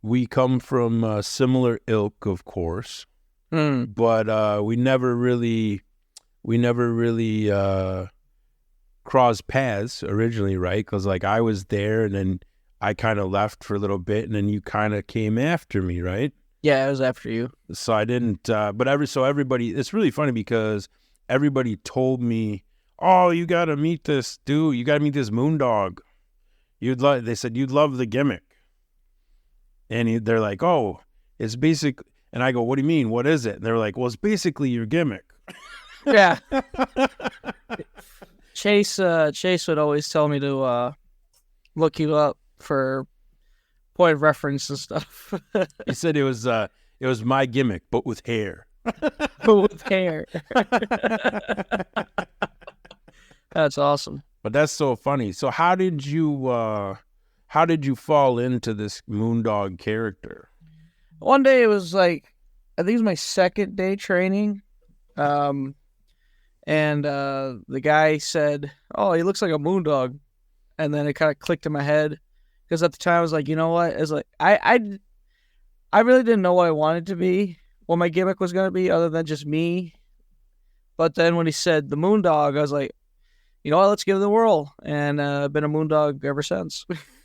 we come from a similar ilk, of course, but we never really crossed paths originally, right? Because like I was there, and then I kind of left for a little bit, and then you kind of came after me, right? Yeah, it was after you. So I didn't, but everybody, it's really funny because everybody told me, "Oh, you got to meet this dude. You got to meet this Moondog. They said you'd love the gimmick." And they're like, "Oh, it's basic." And I go, "What do you mean? What is it?" And they're like, "Well, it's basically your gimmick." Yeah. Chase would always tell me to look you up for point of reference and stuff. He said it was my gimmick, but with hair. But with hair. That's awesome. But that's so funny. So how did you fall into this Moondog character? One day it was like, I think it was my second day training. And the guy said, "Oh, he looks like a Moondog." And then it kind of clicked in my head. Because at the time I was like, you know what? It's like I really didn't know what I wanted to be, what my gimmick was going to be, other than just me. But then when he said the Moondog, I was like, you know what? Let's give it a whirl. And I've been a Moondog ever since.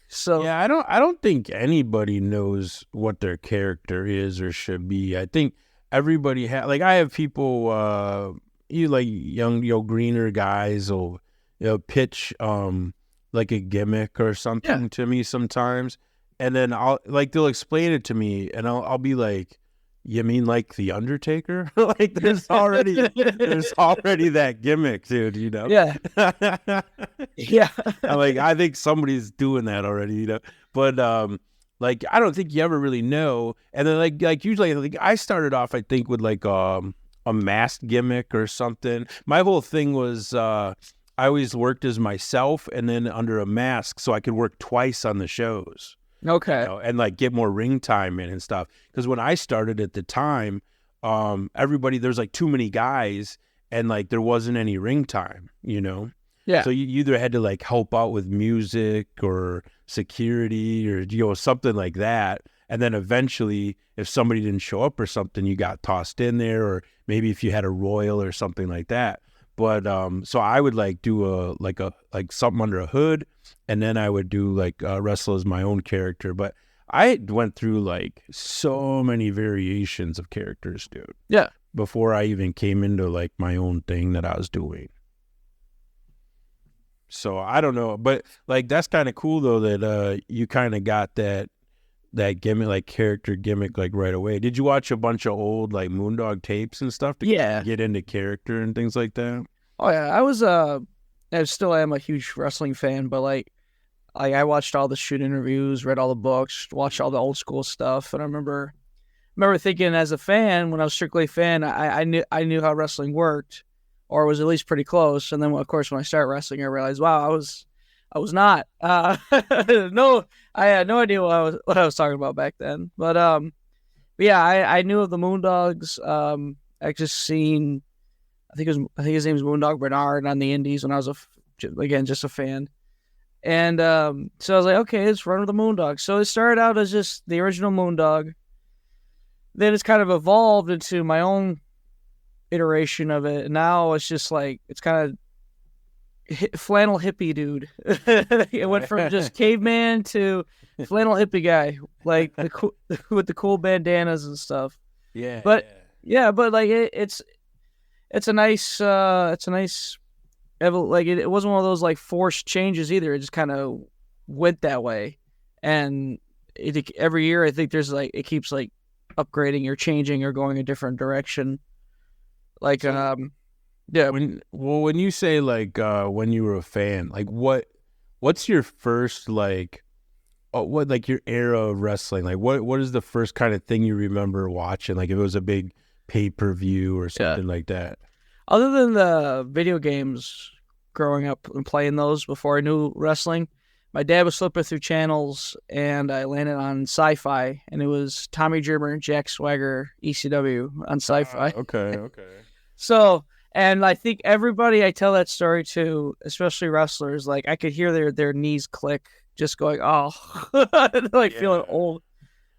So yeah, I don't think anybody knows what their character is or should be. I think everybody like I have people you like young greener guys will pitch like a gimmick or something to me sometimes, and then they'll explain it to me, and I'll be like, "You mean like the Undertaker?" Like there's already that gimmick, dude. Yeah. Yeah. I'm like, I think somebody's doing that already, But like I don't think you ever really know. And then like usually like I started off I think with like a masked gimmick or something. My whole thing was I always worked as myself and then under a mask so I could work twice on the shows. Okay. And like get more ring time in and stuff. Because when I started at the time, there's like too many guys and like there wasn't any ring time, Yeah. So you either had to like help out with music or security or something like that. And then eventually if somebody didn't show up or something, you got tossed in there, or maybe if you had a royal or something like that. But so I would like do like something under a hood, and then I would do like wrestle as my own character. But I went through like so many variations of characters, dude. Yeah. Before I even came into like my own thing that I was doing. So I don't know, but like that's kind of cool though that you kind of got that gimmick, like character gimmick, like right away. Did you watch a bunch of old like Moondog tapes and stuff to get into character and things like that? Oh yeah, I still am a huge wrestling fan, but like I watched all the shoot interviews, read all the books, watched all the old school stuff, and I remember thinking as a fan, when I was strictly a fan, I knew how wrestling worked, or was at least pretty close. And then of course when I started wrestling, I realized, wow, I was not. No, I had no idea what I was talking about back then. But yeah, I knew of the Moondogs. I just seen, I think his name is Moondog Bernard on the Indies when I was just a fan. And so I was like, okay, let's run with the Moondog. So it started out as just the original Moondog. Then it's kind of evolved into my own iteration of it. And now it's just like, it's kind of flannel hippie dude. It went from just caveman to flannel hippie guy, like with the cool bandanas and stuff. Yeah. But but like it's a nice like it wasn't one of those like forced changes either. It just kind of went that way, and every year I think there's like it keeps like upgrading or changing or going a different direction. Like yeah. When you say like when you were a fan, like what's your first like what like your era of wrestling? Like what is the first kind of thing you remember watching? Like if it was a big pay-per-view or something like that. Other than the video games, growing up and playing those before I knew wrestling, my dad was flipping through channels and I landed on Sci-Fi, and it was Tommy Dreamer, Jack Swagger, ECW on Sci-Fi. Okay. So, and I think everybody I tell that story to, especially wrestlers, like I could hear their knees click, just going, oh, like feeling old.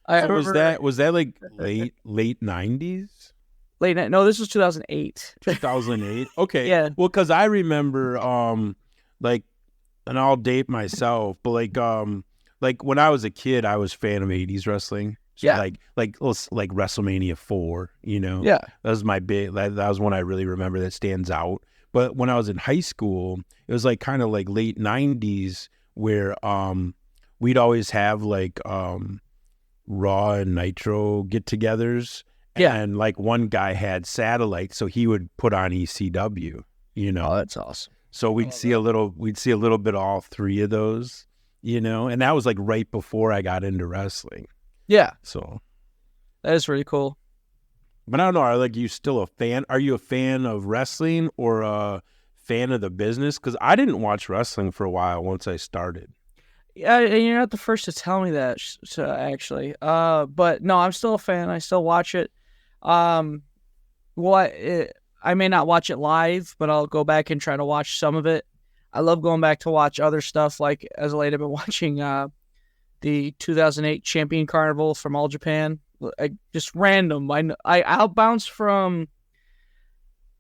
I So remember was that like late 90s? late night. No, this was 2008. 2008. Okay. Yeah. Well, because I remember like, and I'll date myself, but like when I was a kid, I was a fan of 80s wrestling. So Yeah. like WrestleMania 4, you know. Yeah. That was my big. That was one I really remember that stands out. But when I was in high school, it was like kind of like late 90s where we'd always have like Raw and Nitro get-togethers. Yeah. And like one guy had satellite, so he would put on ECW, you know. Oh, that's awesome. So we'd see a little bit of all three of those, you know. And that was like right before I got into wrestling. Yeah. So That is really cool. but I don't know, are you still a fan? Are you a fan of wrestling or a fan of the business? Because I didn't watch wrestling for a while once I started. Yeah, and you're not the first to tell me that, actually. But no, I'm still a fan. I still watch it. I may not watch it live, but I'll go back and try to watch some of it. I love going back to watch other stuff. Like as of late, I've been watching the 2008 Champion Carnival from All Japan. Just random. I'll bounce from,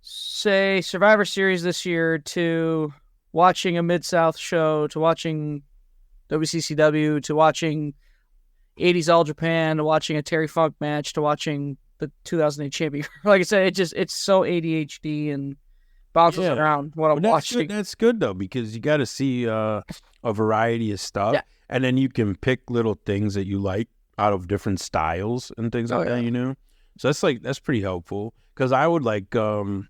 say, Survivor Series this year to watching a Mid-South show to watching WCCW to watching 80s All Japan to watching a Terry Funk match to watching the 2008 champion. Like I said, it's so ADHD and bounces around what I'm watching. That's good though, because you got to see a variety of stuff, and then you can pick little things that you like out of different styles and things like that, you know. So that's pretty helpful, because I would like you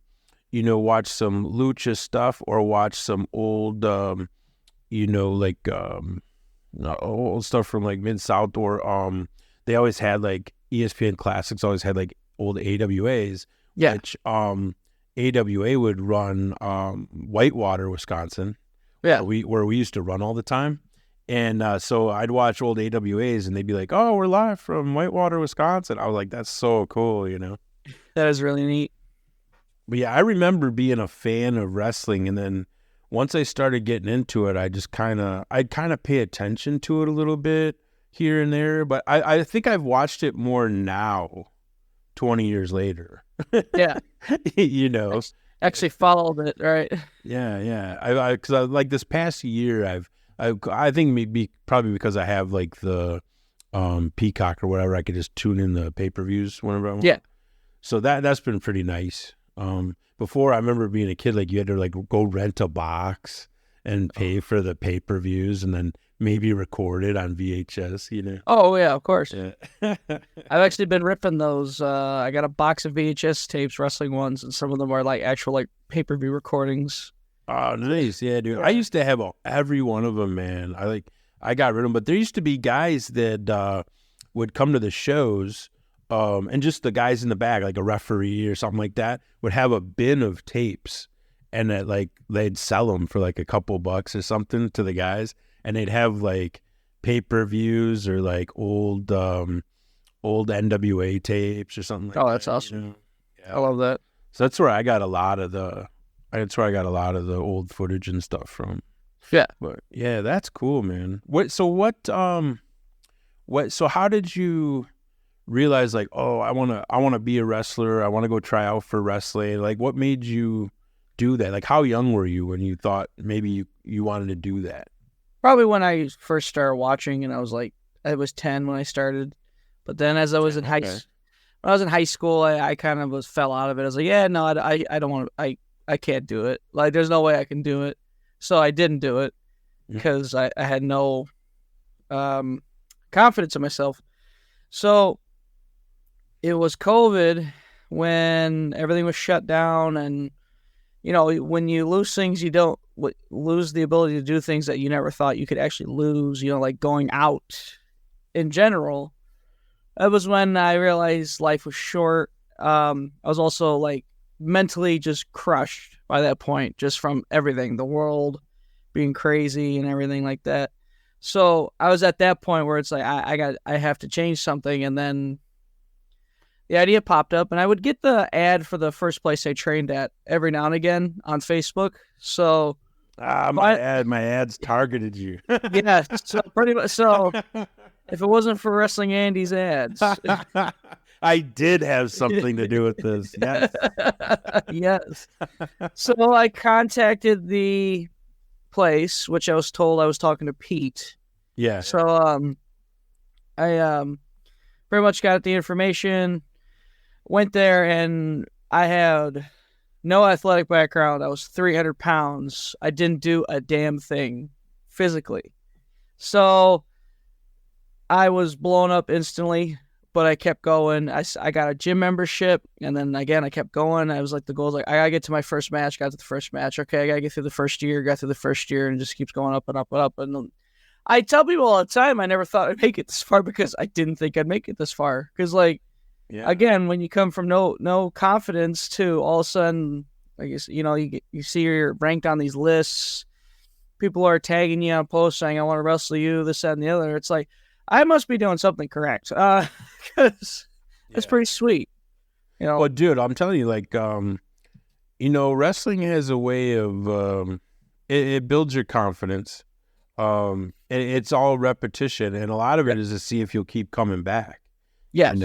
know, watch some lucha stuff or watch some old you know, like old stuff from like Mid-South, or they always had like ESPN Classics always had like old AWAs, which AWA would run Whitewater, Wisconsin, where we used to run all the time. And so I'd watch old AWAs and they'd be like, oh, we're live from Whitewater, Wisconsin. I was like, that's so cool, you know. That is really neat. But yeah, I remember being a fan of wrestling, and then once I started getting into it, I'd kind of pay attention to it a little bit here and there. But I think I've watched it more now, 20 years later. Yeah. You know. Actually followed it, right? Yeah. Because like this past year, I think maybe probably because I have like the Peacock or whatever, I could just tune in the pay-per-views whenever I want. Yeah. So that's been pretty nice. Before, I remember being a kid, like you had to like go rent a box and pay for the pay-per-views and then maybe record it on VHS, you know? Oh, yeah, of course. Yeah. I've actually been ripping those. I got a box of VHS tapes, wrestling ones, and some of them are like actual like pay-per-view recordings. Oh, nice. Yeah, dude. I used to have every one of them, man. I got rid of them, but there used to be guys that would come to the shows, and just the guys in the back, like a referee or something like that, would have a bin of tapes, and that like they'd sell them for like a couple bucks or something to the guys, and they'd have like pay-per-views or like old NWA tapes or something like that. Oh, that's awesome. You know? Yeah. I love that. So that's where I got a lot of the old footage and stuff from. Yeah. But yeah, that's cool, man. So how did you realize like, oh, I want to be a wrestler, I want to go try out for wrestling? Like, what made you do that? Like, how young were you when you thought maybe you wanted to do that? Probably when I first started watching, and I was 10 when I started. But then as I was in when I was in high school, I kind of fell out of it. I was like, yeah, no, I don't want to, I can't do it. Like, there's no way I can do it. So I didn't do it because I had no confidence in myself. So it was COVID when everything was shut down, and you know, when you lose things, you don't lose the ability to do things that you never thought you could actually lose, you know, like going out in general. That was when I realized life was short. I was also like mentally just crushed by that point, just from everything, the world being crazy and everything like that. So I was at that point where it's like, I have to change something. And then the idea popped up, and I would get the ad for the first place I trained at every now and again on Facebook. So my ads targeted you. Yeah, so pretty much. So If it wasn't for Wrestling Andy's ads. I did have something to do with this. Yes. Yes. So I contacted the place, which I was told I was talking to Pete. Yeah. So I pretty much got the information, went there, and I had no athletic background. I was 300 pounds. I didn't do a damn thing physically. So I was blown up instantly, but I kept going. I got a gym membership, and then again, I kept going. I was like, the goal is like, I got to get to my first match, got to the first match. Okay, I got to get through the first year, got through the first year, and it just keeps going up and up and up. And I tell people all the time, I never thought I'd make it this far because I didn't think I'd make it this far. Because, like, again, when you come from no confidence to all of a sudden, I guess, you see you're ranked on these lists. People are tagging you on posts saying, I want to wrestle you, this, that, and the other. It's like, I must be doing something correct. Because it's pretty sweet. Well, dude, I'm telling you, like, wrestling has a way of, it builds your confidence. It's all repetition, and a lot of it is to see if you'll keep coming back. Yes.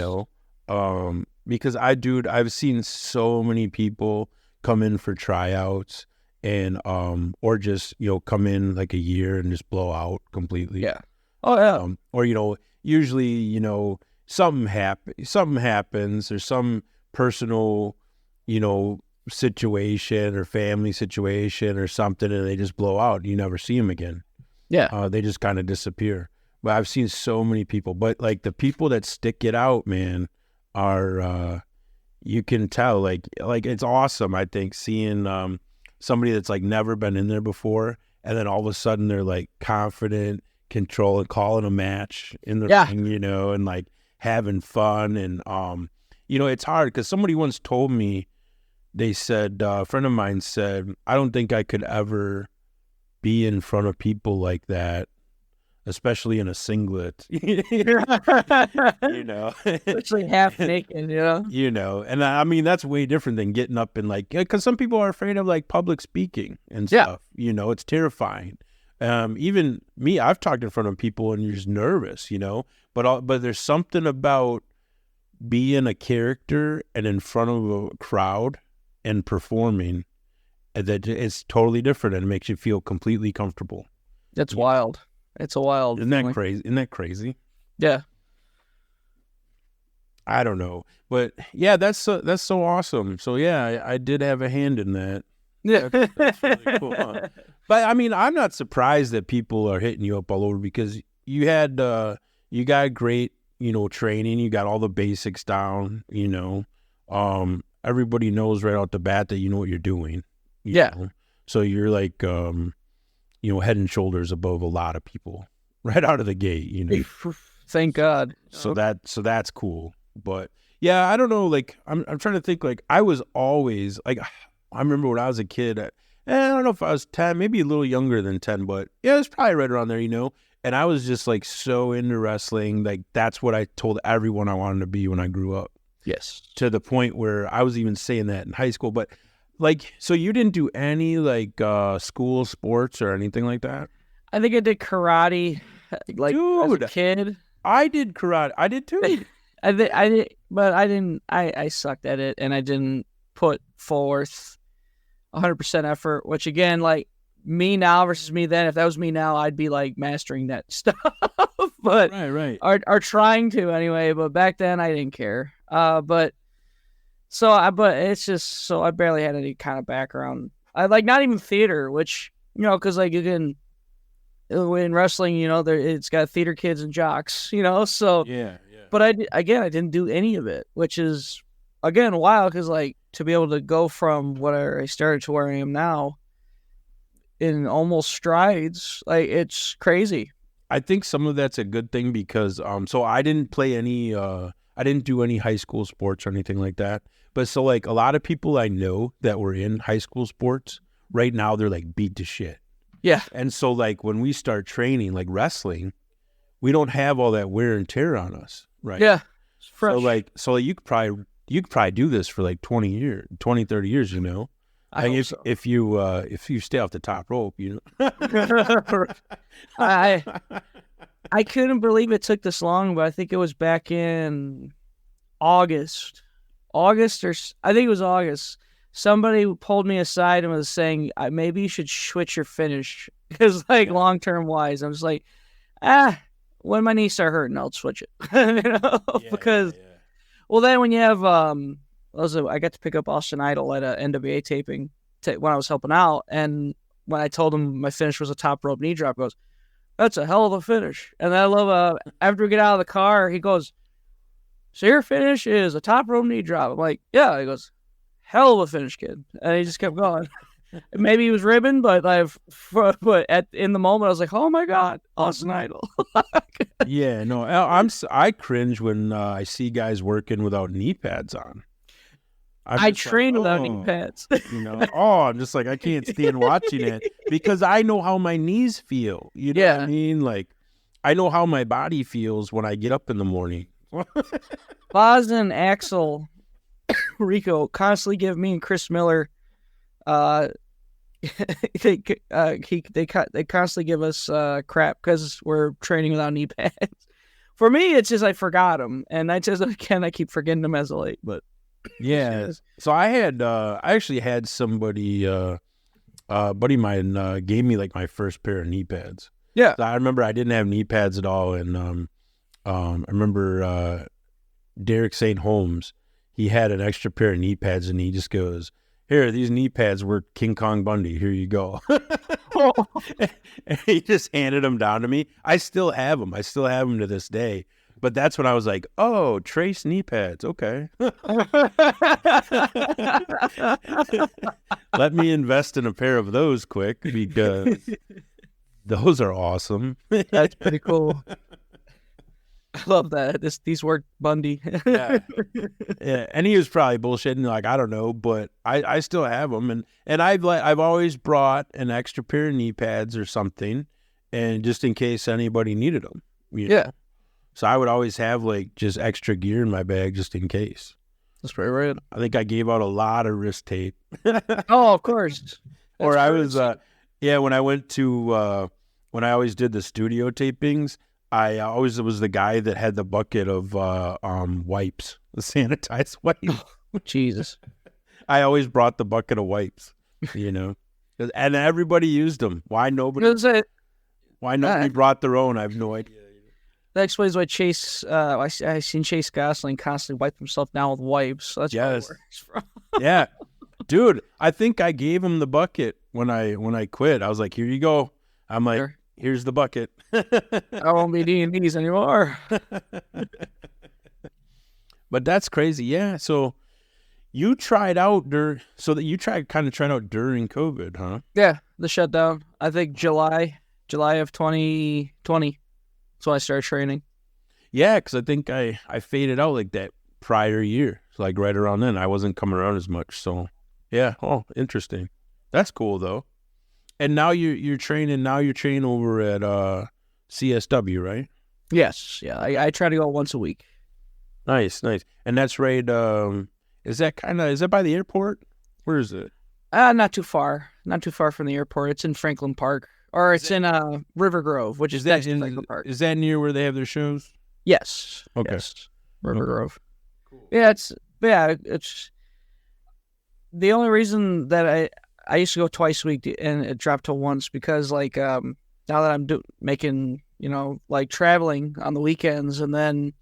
Because I've seen so many people come in for tryouts and or just come in like a year and just blow out completely. Yeah. Oh yeah. Or usually something happens or some personal situation or family situation or something, and they just blow out. You never see them again. Yeah. They just kind of disappear. But I've seen so many people. But like the people that stick it out, man, are you can tell like it's awesome. I think seeing somebody that's like never been in there before, and then all of a sudden they're like confident, controlling, calling a match in the ring, and like having fun. And it's hard because somebody once told me, they said, a friend of mine said, I don't think I could ever be in front of people like that, especially in a singlet, especially half naked, and I mean, that's way different than getting up and like, because some people are afraid of like public speaking and stuff, it's terrifying. Even me, I've talked in front of people and you're just nervous, but there's something about being a character and in front of a crowd and performing that it's totally different and it makes you feel completely comfortable. That's wild. It's a wild. Isn't that crazy? Isn't that crazy? Yeah. I don't know, but yeah, that's so awesome. So yeah, I did have a hand in that. Yeah. That's really cool. Huh? But I mean, I'm not surprised that people are hitting you up all over because you got great, training. You got all the basics down. Everybody knows right out the bat that you know what you're doing. You know? So you're like, head and shoulders above a lot of people right out of the gate. Thank God. So that's cool. But yeah, I don't know. Like I'm trying to think. Like I was always like, I remember when I was a kid. I don't know if I was 10, maybe a little younger than 10, but yeah, it was probably right around there. And I was just like so into wrestling. Like that's what I told everyone I wanted to be when I grew up. Yes. To the point where I was even saying that in high school. But like, so you didn't do any like school sports or anything like that? I think I did karate like as a kid. I did karate. I did too. I did, but I didn't. I sucked at it, and I didn't put forth 100% effort. Which again, like me now versus me then. If that was me now, I'd be like mastering that stuff. But right, are trying to anyway. But back then, I didn't care. But it's just so I barely had any kind of background. I like not even theater, which because like you can. In wrestling, it's got theater kids and jocks, so yeah. But I didn't do any of it, which is again wild because like to be able to go from where I started to where I am now in almost strides, like it's crazy. I think some of that's a good thing because so I didn't play any I didn't do any high school sports or anything like that. But so like a lot of people I know that were in high school sports right now, they're like beat to shit. Yeah. And so like when we start training, like wrestling, we don't have all that wear and tear on us. Right. Yeah. It's fresh. So you could probably do this for like 20, 30 years, I hope so. If you stay off the top rope, I couldn't believe it took this long, but I think it was back in August. I think it was August. Somebody pulled me aside and was saying, maybe you should switch your finish. Because, like, long-term wise, I was like, when my knees start hurting, I'll switch it. Because, well, then when you have, I got to pick up Austin Idol at an NWA taping when I was helping out. And when I told him my finish was a top rope knee drop, he goes, that's a hell of a finish. And I love, after we get out of the car, he goes, so your finish is a top rope knee drop. I'm like, yeah. He goes, hell of a finish, kid. And he just kept going. Maybe he was ribbing, but in the moment, I was like, oh my God, Austin Idol. Yeah, no, I cringe when I see guys working without knee pads on. I train without knee pads. I'm just like, I can't stand watching it because I know how my knees feel. You know what I mean? Like, I know how my body feels when I get up in the morning. Boz and Axel Rico constantly give me and Chris Miller, they constantly give us crap because we're training without knee pads. For me, it's just I forgot them, and I keep forgetting them as of late. But yeah, so I actually had somebody, buddy of mine, gave me like my first pair of knee pads. Yeah, so I remember I didn't have knee pads at all, and I remember Derek St. Holmes, he had an extra pair of knee pads, and he just goes, here, these knee pads were King Kong Bundy. Here you go. And he just handed them down to me. I still have them. To this day. But that's when I was like, oh, Trace knee pads. Okay. Let me invest in a pair of those quick because those are awesome. That's pretty cool. I love that. These work Bundy. Yeah. And he was probably bullshitting, like, I don't know, but I still have them, and I've always brought an extra pair of knee pads or something, and just in case anybody needed them. Yeah. So I would always have like just extra gear in my bag just in case. That's pretty right. I think I gave out a lot of wrist tape. Oh, of course. Or I was when I went to when I always did the studio tapings, I always was the guy that had the bucket of wipes, the sanitized wipes. Jesus. I always brought the bucket of wipes, and everybody used them. Why nobody brought their own? I have no idea. That explains why Chase, I seen Chase Gosling constantly wipe himself down with wipes. So that's where it works from. Yeah. Dude, I think I gave him the bucket when I quit. I was like, here you go. I'm like, here's the bucket. I won't be needing these anymore. But that's crazy. Yeah. So you tried out kind of trying out during COVID, huh? Yeah. The shutdown. I think July of 2020. That's when I started training. Yeah. Cause I think I faded out like that prior year. So like right around then I wasn't coming around as much. So yeah. Oh, interesting. That's cool though. And now you're training. Now you're training over at CSW, right? Yes. Yeah. I try to go once a week. Nice. And that's right. Is that by the airport? Where is it? Not too far. Not too far from the airport. It's in Franklin Park, or it's in River Grove, which is next to Franklin Park. Is that near where they have their shows? Yes. Okay. Yes. River Grove. Cool. Yeah. It's the only reason that I used to go twice a week and it dropped to once because now that I'm making, like traveling on the weekends, and then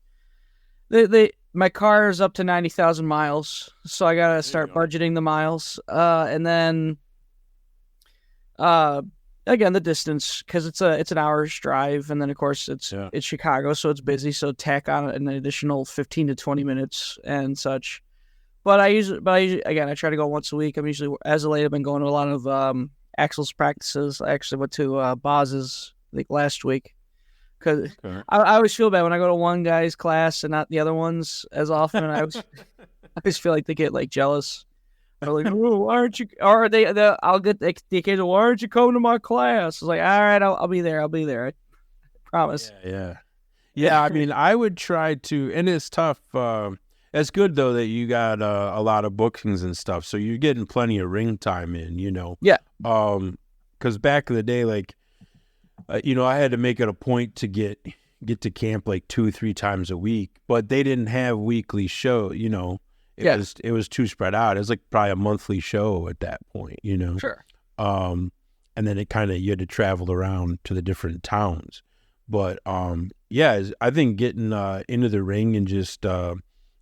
my car is up to 90,000 miles. So I got to start budgeting the miles. And then, again, the distance, cause it's an hour's drive. And then of course it's Chicago, so it's busy. So tack on an additional 15 to 20 minutes and such. But I try to go once a week. I'm usually, as of late, I've been going to a lot of Axel's practices. I actually went to Boz's last week because I always feel bad when I go to one guy's class and not the other ones as often. And I always feel like they get like jealous. They're like, "Oh, why aren't you?" Or I'll get the occasion, "Why aren't you coming to my class?" I was like, "All right, I'll be there. I'll be there. I promise." Yeah. I mean, I would try to, and it's tough. It's good, though, that you got a lot of bookings and stuff, so you're getting plenty of ring time in, Yeah. Because back in the day, I had to make it a point to get, get to camp like 2-3 times a week, but they didn't have weekly show, it was too spread out. It was like probably a monthly show at that point, Sure. and then you had to travel around to the different towns. But I think getting into the ring and just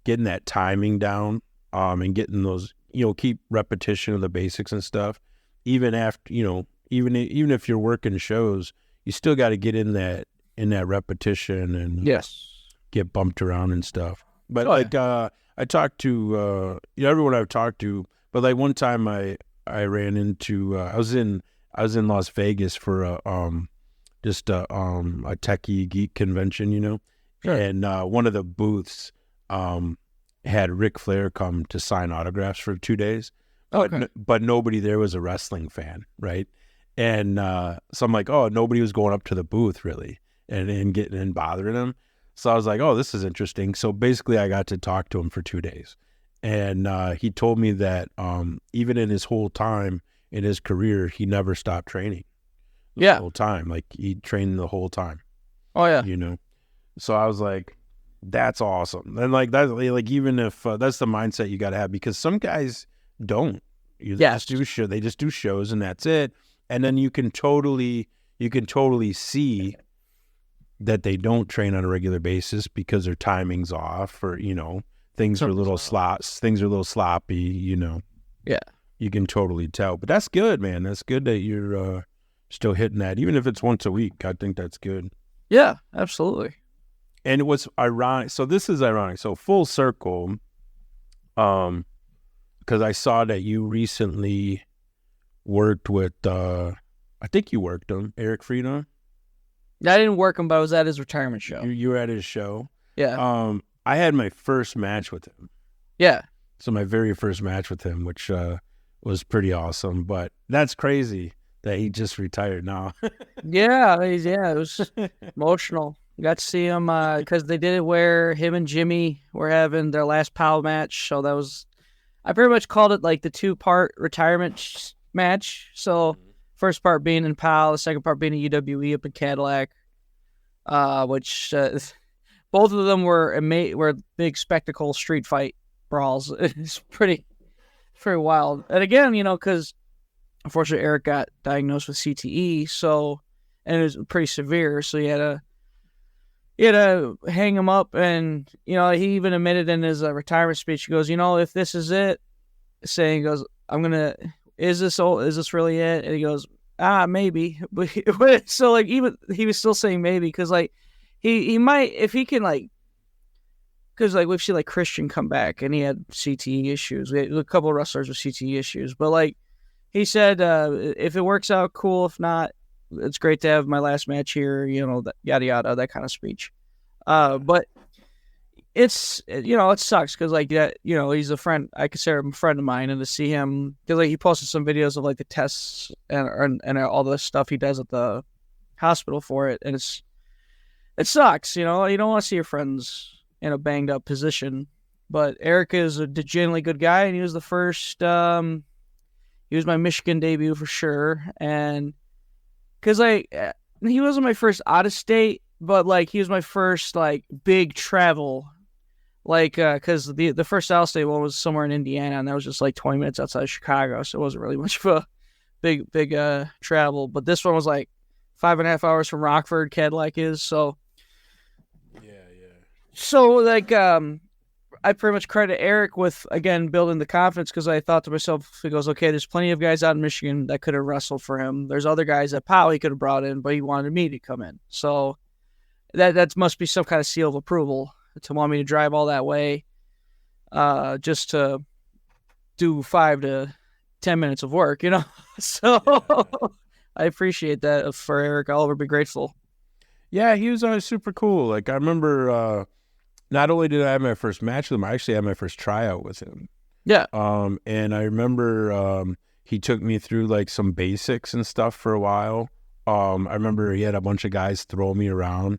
getting that timing down, and getting those, keep repetition of the basics and stuff, even after, even if you're working shows, you still got to get in that repetition and get bumped around and stuff. But I talked to everyone I've talked to, but like one time I ran into I was in Las Vegas for a techie geek convention, Sure. and one of the booths had Ric Flair come to sign autographs for 2 days. Okay. But nobody there was a wrestling fan, right? And so I'm like, oh, nobody was going up to the booth really and getting and bothering him. So I was like, oh, this is interesting. So basically I got to talk to him for 2 days. And he told me that even in his whole time in his career, he never stopped training. The whole time. Like he trained the whole time. Oh, yeah. So I was like, that's awesome. And like that, like even if that's the mindset you got to have, because some guys don't. They just do shows and that's it. And then you can totally see that they don't train on a regular basis because their timing's off, or things are a little sloppy. Yeah, you can totally tell. But that's good, man. That's good that you're still hitting that, even if it's once a week. I think that's good. Yeah, absolutely. And it was ironic. So this is ironic. So full circle, because I saw that you recently worked with, I think you worked him, Eric Frieda. I didn't work him, but I was at his retirement show. You were at his show. Yeah. I had my first match with him. Yeah. So my very first match with him, which was pretty awesome. But that's crazy that he just retired now. Yeah, it was emotional. Got to see him because they did it where him and Jimmy were having their last POW match. So that was, I pretty much called it like the 2-part retirement match. So first part being in POW, the second part being in UWE up in Cadillac, which both of them were big spectacle street fight brawls. It's pretty wild. And again, because unfortunately Eric got diagnosed with CTE, and it was pretty severe, so he had to hang him up, and he even admitted in his retirement speech, he goes, if this is it, is this really it? And he goes, maybe. But so like even he was still saying maybe, because like he might, if he can, like, because like we've seen like Christian come back and he had CTE issues. We had a couple of wrestlers with CTE issues, but like he said, if it works out, cool. If not, it's great to have my last match here. That yada yada, that kind of speech. But it's it sucks because like that, he's a friend. I consider him a friend of mine, and to see him, because like he posted some videos of like the tests and all the stuff he does at the hospital for it, and it sucks. You don't want to see your friends in a banged up position. But Eric is a genuinely good guy, and he was the first. He was my Michigan debut for sure, and because like he wasn't my first out of state, but like he was my first like big travel. Like, because the first out of state one was somewhere in Indiana, and that was just like 20 minutes outside of Chicago, so it wasn't really much of a big travel. But this one was like 5.5 hours from Rockford, Cadillac is. So yeah. So like I pretty much credit Eric with, again, building the confidence, because I thought to myself, he goes, okay, there's plenty of guys out in Michigan that could have wrestled for him. There's other guys at POW he could have brought in, but he wanted me to come in. So that must be some kind of seal of approval to want me to drive all that way just to do 5 to 10 minutes of work, So I appreciate that for Eric. I'll ever be grateful. Yeah, he was super cool. Like I remember, not only did I have my first match with him, I actually had my first tryout with him. Yeah. And I remember he took me through like some basics and stuff for a while. I remember he had a bunch of guys throw me around.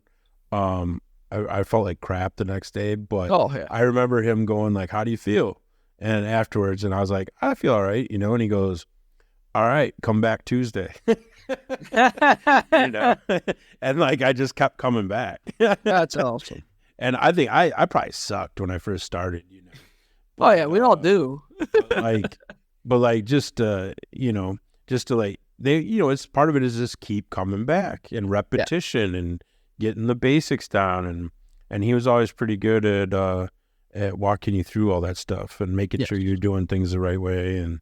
I felt like crap the next day, but I remember him going like, how do you feel? And afterwards, and I was like, I feel all right, and he goes, all right, come back Tuesday. you know, and like I just kept coming back. That's awesome. And I think I probably sucked when I first started, you know. Oh yeah, we all do. but like just you know, just to like they, you know, it's part of it is just keep coming back and repetition and getting the basics down, and he was always pretty good at walking you through all that stuff and making sure you're doing things the right way, and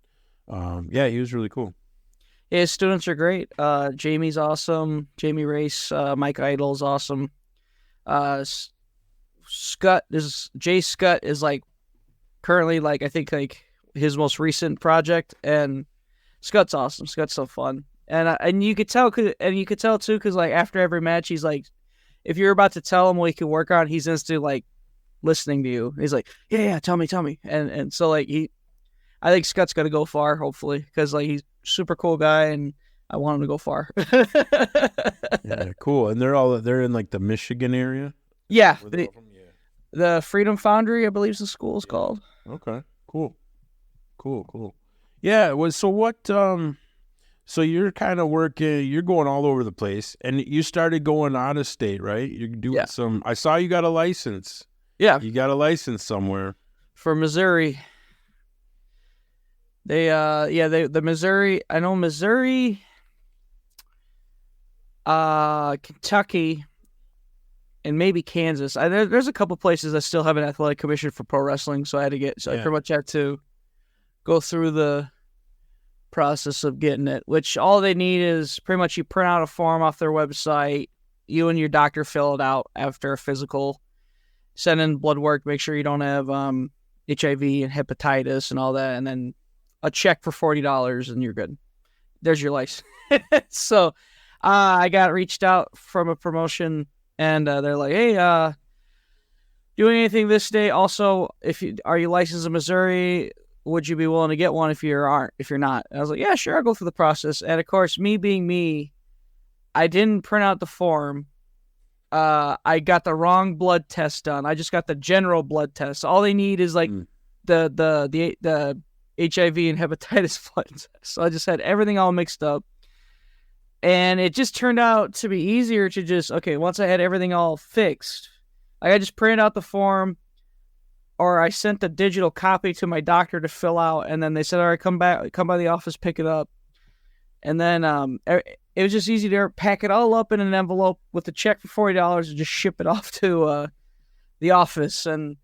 yeah, he was really cool. Yeah, his students are great. Jamie's awesome. Jamie Race, Mike Idle's awesome. Scott is Jay Scott is like currently like I think like his most recent project, and Scott's awesome. Scott's so fun, and you could tell too because like after every match he's like, if you're about to tell him what he can work on, he's instantly like listening to you. He's like, yeah, tell me, and so like I think Scott's gonna go far hopefully because like he's a super cool guy and I want him to go far. Yeah, cool. And they're in like the Michigan area. Yeah. The Freedom Foundry, I believe the school is called. Okay, cool. Yeah, so what, so you're kind of working, you're going all over the place, and you started going out of state, right? You're doing I saw you got a license. Yeah. You got a license somewhere. For Missouri. The Missouri, I know Missouri, Kentucky, and maybe Kansas. There's a couple places that still have an athletic commission for pro wrestling, so I pretty much have to go through the process of getting it, which all they need is pretty much you print out a form off their website, you and your doctor fill it out after a physical, send in blood work, make sure you don't have HIV and hepatitis and all that, and then a check for $40 and you're good. There's your license. So I got reached out from a promotion, and they're like, hey, doing anything this day? Also, are you licensed in Missouri? Would you be willing to get one if you're not? And I was like, yeah, sure, I'll go through the process. And of course, me being me, I didn't print out the form. I got the wrong blood test done. I just got the general blood test. All they need is like the HIV and hepatitis blood test. So I just had everything all mixed up. And it just turned out to be easier to just, once I had everything all fixed, I just printed out the form, or I sent the digital copy to my doctor to fill out, and then they said, all right, come by the office, pick it up. And then it was just easy to pack it all up in an envelope with a check for $40 and just ship it off to the office. And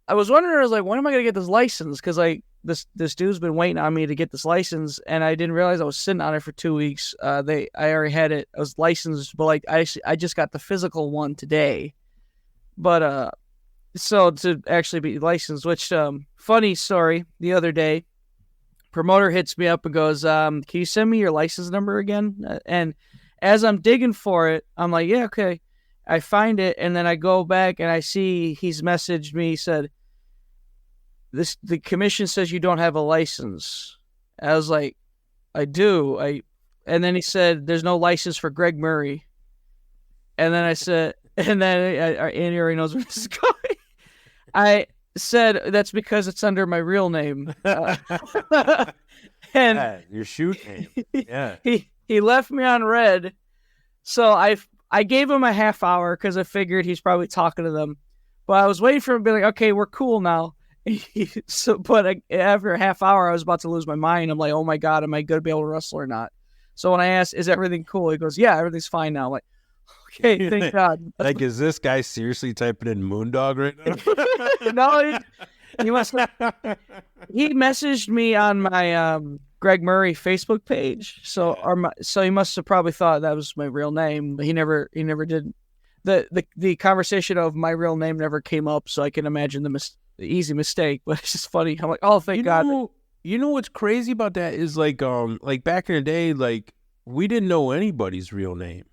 I was wondering, I was like, when am I going to get this license? Because like this dude's been waiting on me to get this license, and I didn't realize I was sitting on it for 2 weeks. I already had it. I was licensed, but like I just got the physical one today. But so to actually be licensed, which funny story, the other day, promoter hits me up and goes, can you send me your license number again? And as I'm digging for it, I'm like, yeah, okay. I find it, and then I go back and I see he's messaged me. He said, the commission says you don't have a license. I was like, I do. And then he said, there's no license for Greg Murray. And then I said, and then Andy already knows where this is going. I said, that's because it's under my real name. And your shoot name. Yeah. He left me on red. So I gave him a half hour because I figured he's probably talking to them. But I was waiting for him to be like, okay, we're cool now. But after a half hour, I was about to lose my mind. I'm like, oh my God, am I going to be able to wrestle or not? So when I asked, is everything cool? He goes, yeah, everything's fine now. I'm like, okay, thank God. Like, is this guy seriously typing in Moondog right now? No, he must. He messaged me on my Greg Murray Facebook page, so he must have probably thought that was my real name. But he never did. The conversation of my real name never came up, so I can imagine the easy mistake. But it's just funny. I'm like, oh, thank God. You know what's crazy about that is like back in the day, like we didn't know anybody's real name.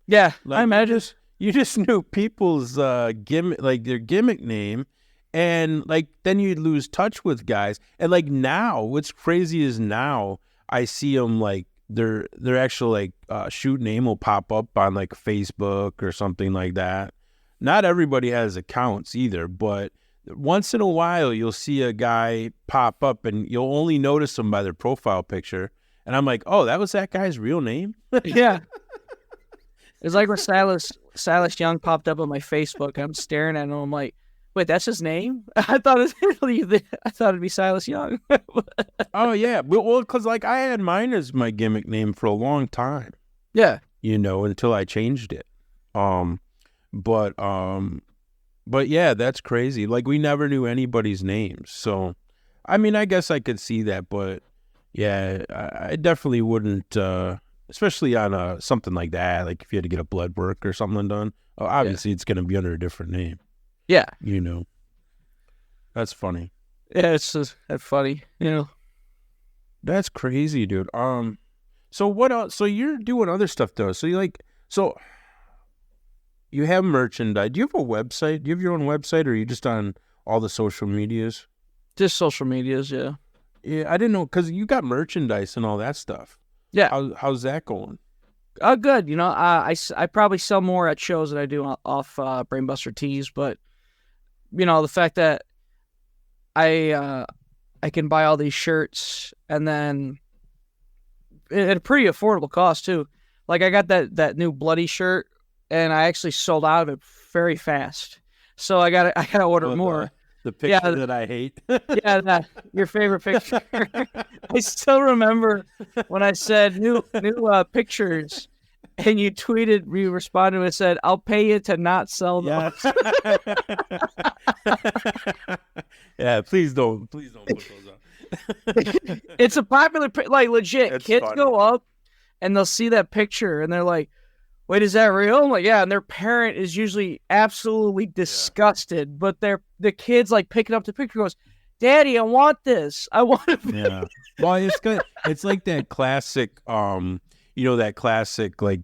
Yeah, like, I imagine. You just knew people's gimmick, like their gimmick name, and like then you'd lose touch with guys. And like now, what's crazy is now I see them like their actual like shoot name will pop up on like Facebook or something like that. Not everybody has accounts either, but once in a while you'll see a guy pop up, and you'll only notice them by their profile picture. And I'm like, oh, that was that guy's real name? Yeah. It's like when Silas Young popped up on my Facebook. I'm staring at him. I'm like, wait, that's his name? I thought it'd be Silas Young. Oh, yeah. Well, because like I had mine as my gimmick name for a long time. Yeah. Until I changed it. But yeah, that's crazy. Like we never knew anybody's names. So, I mean, I guess I could see that, but yeah, I definitely wouldn't, especially on something like that. Like if you had to get a blood work or something done, obviously it's going to be under a different name. Yeah. That's funny. Yeah, it's just that's funny. That's crazy, dude. So what else? So you're doing other stuff though. So you have merchandise. Do you have a website? Do you have your own website, or are you just on all the social medias? Just social medias, yeah. Yeah, I didn't know because you got merchandise and all that stuff. Yeah. How's that going? Good. I probably sell more at shows than I do off Brainbuster Tees, but the fact that I can buy all these shirts and then at a pretty affordable cost too. Like I got that new bloody shirt and I actually sold out of it very fast. So I gotta order more. The picture that I hate. Yeah, your favorite picture. I still remember when I said new pictures, and you responded and said, "I'll pay you to not sell them." Yeah, please don't put those up. It's a popular, like legit. It's kids funny. go up and they'll see that picture and they're like, wait, is that real? I'm like, yeah. And their parent is usually absolutely disgusted, but the kid's like picking up the picture and goes, Daddy, I want this. I want it. Yeah. Well, it's good. It's like that classic, that classic like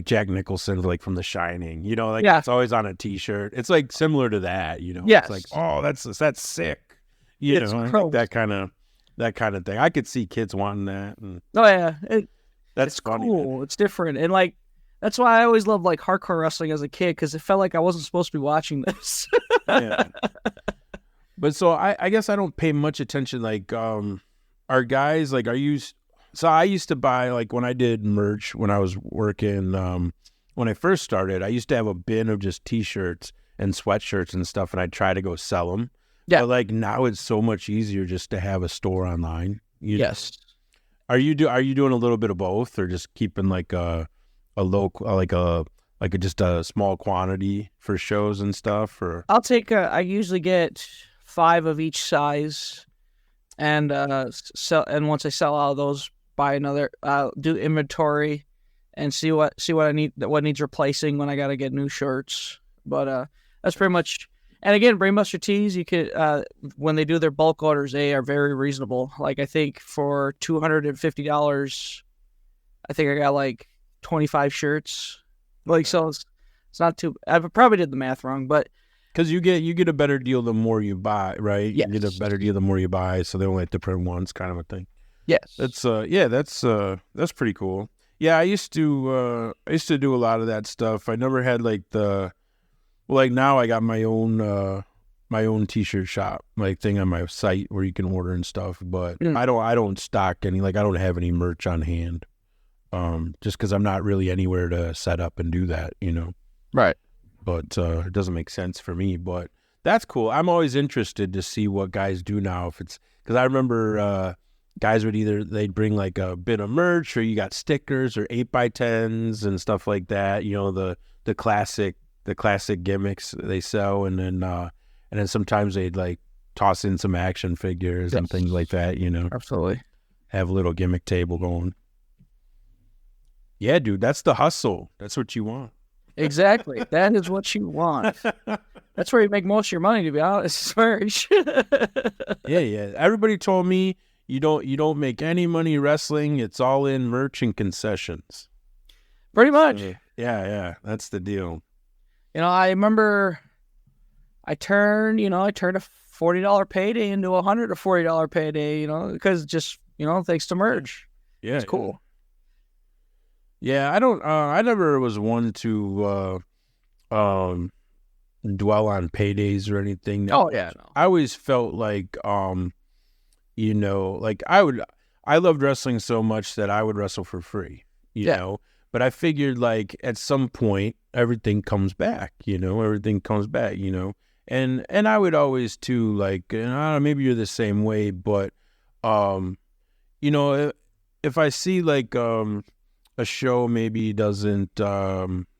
Jack Nicholson, like from The Shining, It's always on a T-shirt. It's like similar to that, Yes. It's like, oh, that's sick. It's like that kind of thing. I could see kids wanting that. And oh yeah. It's funny. Cool. Man. It's different. And like, that's why I always loved like hardcore wrestling as a kid, because it felt like I wasn't supposed to be watching this. Yeah. But so I guess I don't pay much attention. Like, are guys like, so I used to buy, like when I did merch, when I was working, when I first started, I used to have a bin of just T-shirts and sweatshirts and stuff, and I'd try to go sell them. Yeah. But like now it's so much easier just to have a store online. Yes. Are you doing a little bit of both, or just keeping like a local, just a small quantity for shows and stuff? Or I usually get 5 of each size, and sell. And once I sell out of those, buy another. Do inventory, and see what I need. What needs replacing when I got to get new shirts. But that's pretty much. And again, Brainbuster Tees, you could when they do their bulk orders, they are very reasonable. Like I think for $250, I think I got like 25 shirts. Like so, it's not too. I probably did the math wrong, but because you get a better deal the more you buy, right? Yes. You get a better deal the more you buy, so they only have to print once, kind of a thing. Yes, that's pretty cool. Yeah, I used to do a lot of that stuff. I never had like like now I got my own T-shirt shop, like thing on my site where you can order and stuff. But I don't stock any, like I don't have any merch on hand, just because I'm not really anywhere to set up and do that, Right. But it doesn't make sense for me. But that's cool. I'm always interested to see what guys do now. If it's because I remember guys they'd bring like a bit of merch, or you got stickers or 8x10s and stuff like that. The classic gimmicks they sell, and then sometimes they'd like toss in some action figures and things like that, Absolutely. Have a little gimmick table going. Yeah, dude, that's the hustle. That's what you want. Exactly. That is what you want. That's where you make most of your money, to be honest. Yeah. Everybody told me you don't make any money wrestling. It's all in merch and concessions. Pretty much. Yeah. That's the deal. I remember I turned a $40 payday into a $140 payday, because just, thanks to merch. Yeah. It's cool. Yeah, I never was one to dwell on paydays or anything. Oh yeah, no. I always felt like like I I loved wrestling so much that I would wrestle for free, you know. But I figured like at some point everything comes back, everything comes back, And I would always too, like, and I don't know, maybe you're the same way, but if I see like a show maybe doesn't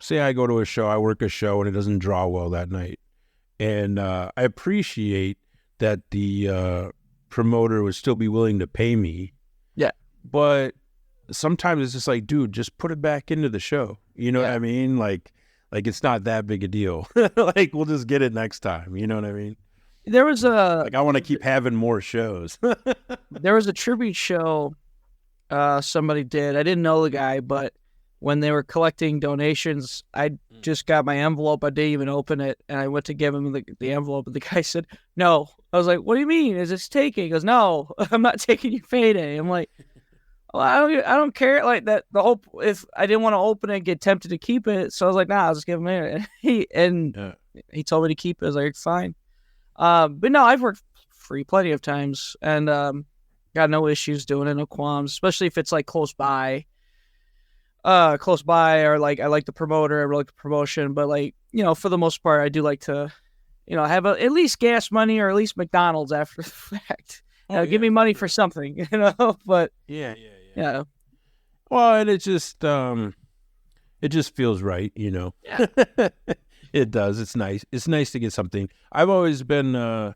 say I go to a show, I work a show and it doesn't draw well that night. And I appreciate that the promoter would still be willing to pay me. Yeah. But sometimes it's just like, dude, just put it back into the show. You know what I mean? Like it's not that big a deal. Like we'll just get it next time. You know what I mean? There was I want to keep having more shows. There was a tribute show somebody did. I didn't know the guy, but when they were collecting donations, I just got my envelope. I didn't even open it, and I went to give him the envelope, and the guy said, "No." I was like, "What do you mean? Is this taking?" He goes, "No, I'm not taking your payday." I'm like, "Well, I don't care." Like that. The whole if I didn't want to open it, get tempted to keep it, so I was like, "Nah, I'll just give him it." And he told me to keep it. I was like, "Fine." But no, I've worked free plenty of times, and got no issues doing it, no qualms, especially if it's like close by, or like I like the promoter, I really like the promotion, but like, for the most part, I do like to, have at least gas money or at least McDonald's after the fact. Give me money for something, but yeah. Well, and it just feels right, Yeah. It does. It's nice. It's nice to get something. I've always been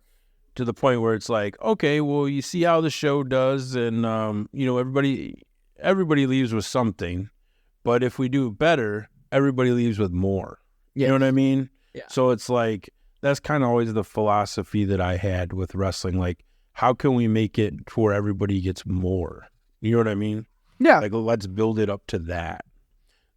to the point where it's like, okay, well, you see how the show does, and everybody leaves with something, but if we do better, everybody leaves with more. You know what I mean? Yeah. So it's like that's kind of always the philosophy that I had with wrestling. Like, how can we make it to where everybody gets more? You know what I mean? Yeah. Like, let's build it up to that.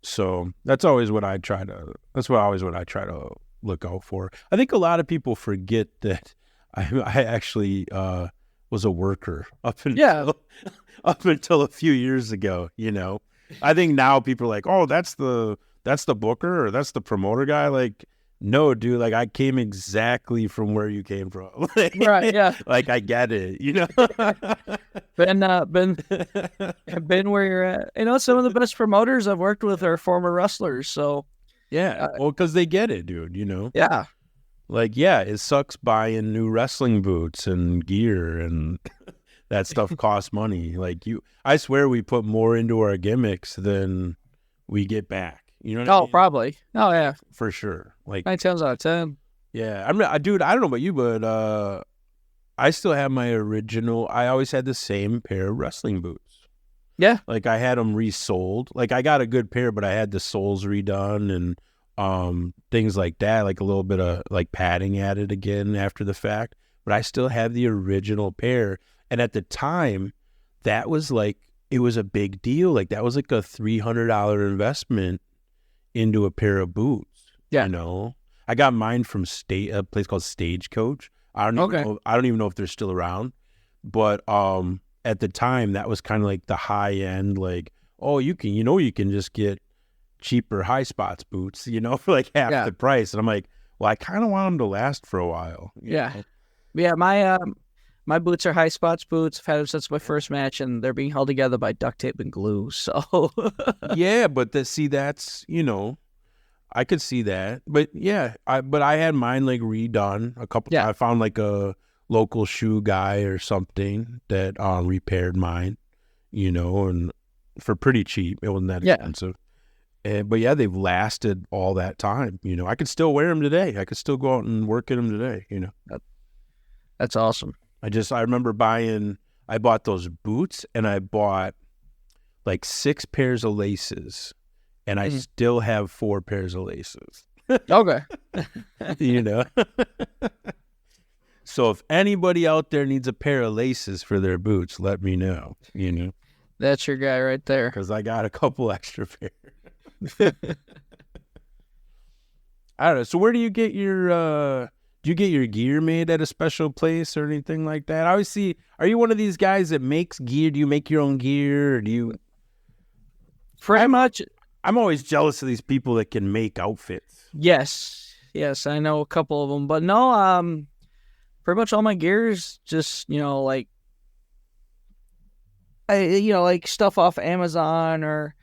So that's always what I try to. That's always what I try to look out for. I think a lot of people forget that I actually was a worker up until a few years ago. I think now people are like, oh, that's the booker or that's the promoter guy. Like, no, dude. Like, I came exactly from where you came from. Right? Yeah. Like, I get it. Been where you're at. Some of the best promoters I've worked with are former wrestlers. So yeah, well, because they get it, dude. Yeah. Like, yeah, it sucks buying new wrestling boots and gear, and that stuff costs money. Like, I swear we put more into our gimmicks than we get back. You know what I mean? Probably. Oh, yeah. For sure. Like 9 times out of 10. Yeah. Dude, I don't know about you, but I still have my original. I always had the same pair of wrestling boots. Yeah. Like, I had them resoled. Like, I got a good pair, but I had the soles redone and things like that, like a little bit of like padding added again after the fact. But I still have the original pair. And at the time, that was like, it was a big deal. Like, that was like a $300 investment into a pair of boots. Yeah. I got mine from a place called Stagecoach. I don't even know if they're still around, but at the time that was kind of like the high end, like, oh, you can just get cheaper high spots boots, for like half the price. And I'm like, well, I kind of want them to last for a while. Yeah. My boots are high spots boots. I've had them since my first match, and they're being held together by duct tape and glue. So yeah, but that's I could see that. But yeah, I had mine like redone a couple. I found like a local shoe guy or something that repaired mine, and for pretty cheap. It wasn't that expensive. But yeah, they've lasted all that time. I could still wear them today. I could still go out and work in them today. That's awesome. I remember I bought those boots, and I bought like 6 pairs of laces, and I still have 4 pairs of laces. Okay. So if anybody out there needs a pair of laces for their boots, let me know, That's your guy right there. Because I got a couple extra pairs. I don't know. So where do you get your gear made at a special place or anything like that? I always see, are you one of these guys that makes gear? Do you make your own gear, or do you? Pretty much. I'm always jealous of these people that can make outfits. Yes, I know a couple of them, but no, pretty much all my gear is just, like like stuff off Amazon or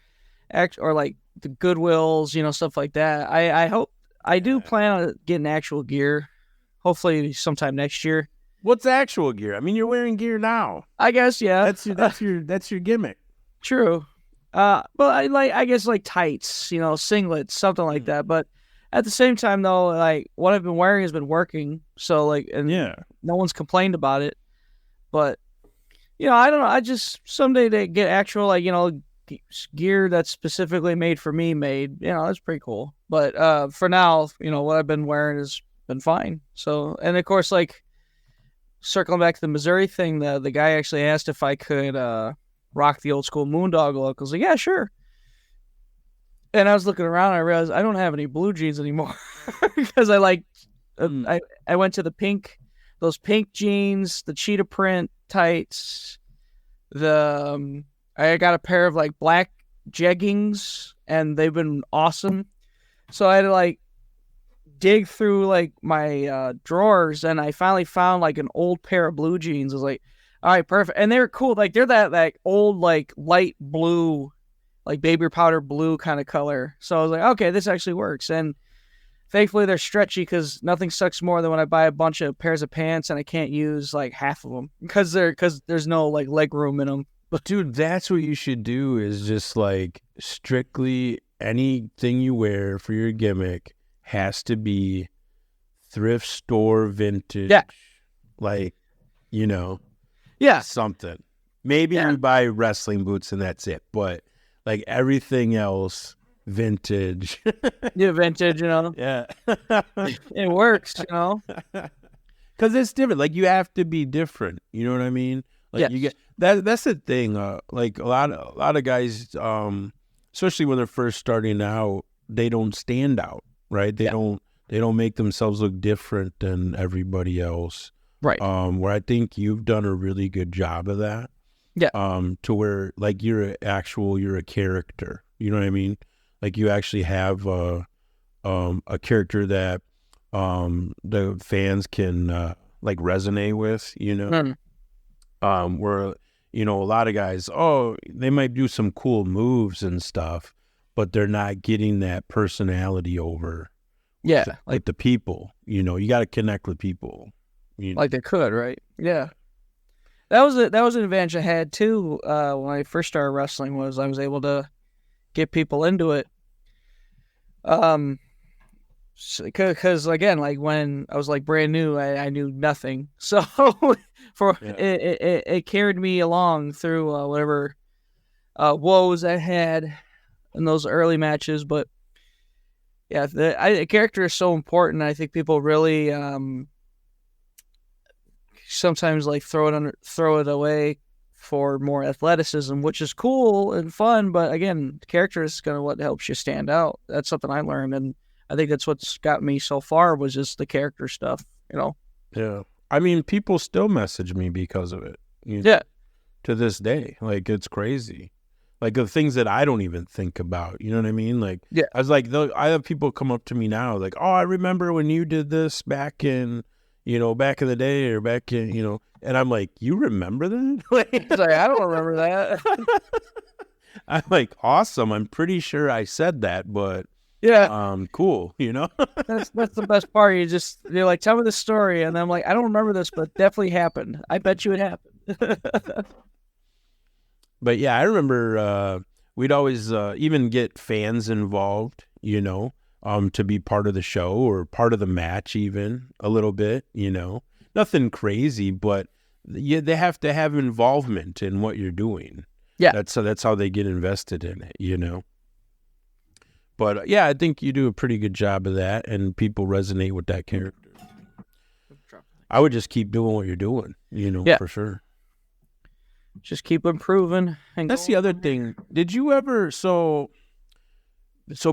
like the Goodwills, stuff like that. I do plan on getting actual gear, hopefully sometime next year. What's actual gear? I mean, you're wearing gear now. I guess, yeah. That's your gimmick. True. But I guess like tights, singlets, something like that. But at the same time though, like what I've been wearing has been working. So like, and no one's complained about it. But I don't know. I just someday to get actual gear that's specifically made for me made. That's pretty cool. But for now, what I've been wearing has been fine. So, and of course, like circling back to the Missouri thing, the guy actually asked if I could rock the old school Moondog look. I was like, yeah, sure. And I was looking around, and I realized I don't have any blue jeans anymore because I went to those pink jeans, the cheetah print tights. I got a pair of like black jeggings, and they've been awesome. So I had to like dig through like my drawers, and I finally found like an old pair of blue jeans. I was like, all right, perfect. And they're cool. Like they're that like old, like light blue, like baby powder blue kind of color. So I was like, okay, this actually works. And thankfully they're stretchy because nothing sucks more than when I buy a bunch of pairs of pants and I can't use like half of them because there's no like leg room in them. But dude, that's what you should do is just like strictly anything you wear for your gimmick has to be thrift store vintage. Yeah. Like, something. Maybe you buy wrestling boots and that's it. But like everything else, vintage. Vintage, Yeah. It works, Because it's different. Like you have to be different. You know what I mean? Like you get that's the thing. Like a lot of guys, especially when they're first starting out, they don't stand out, right? They don't make themselves look different than everybody else. Right. Where I think you've done a really good job of that. Yeah. To where like you're a character. You know what I mean? Like you actually have a character that the fans can like resonate with. Where a lot of guys, they might do some cool moves and stuff, but they're not getting that personality over. Yeah, like the people. You got to connect with people. Like they could, right? Yeah. That was an advantage I had too when I first started wrestling. Was I was able to get people into it. Because again, like when I was like brand new, I knew nothing. So it carried me along through whatever woes I had in those early matches. But yeah, the character is so important. I think people really sometimes like throw it away for more athleticism, which is cool and fun. But again, character is kind of what helps you stand out. That's something I learned, and I think that's what's got me so far was just the character stuff, Yeah. I mean, people still message me because of it. To this day. Like, it's crazy. Like, the things that I don't even think about. You know what I mean? Like, I was like, I have people come up to me now, like, oh, I remember when you did this back in the day or back in, and I'm like, you remember that? It's like, I don't remember that. I'm like, awesome. I'm pretty sure I said that, but cool, That's the best part. You're like, tell me the story, and I'm like, I don't remember this, but it definitely happened. I bet you it happened. But yeah, I remember we'd always even get fans involved, to be part of the show or part of the match, even a little bit, nothing crazy, but they have to have involvement in what you're doing. Yeah, that's how they get invested in it, But yeah, I think you do a pretty good job of that, and people resonate with that character. I would just keep doing what you're doing, for sure. Just keep improving. That's the other thing. Did you ever, so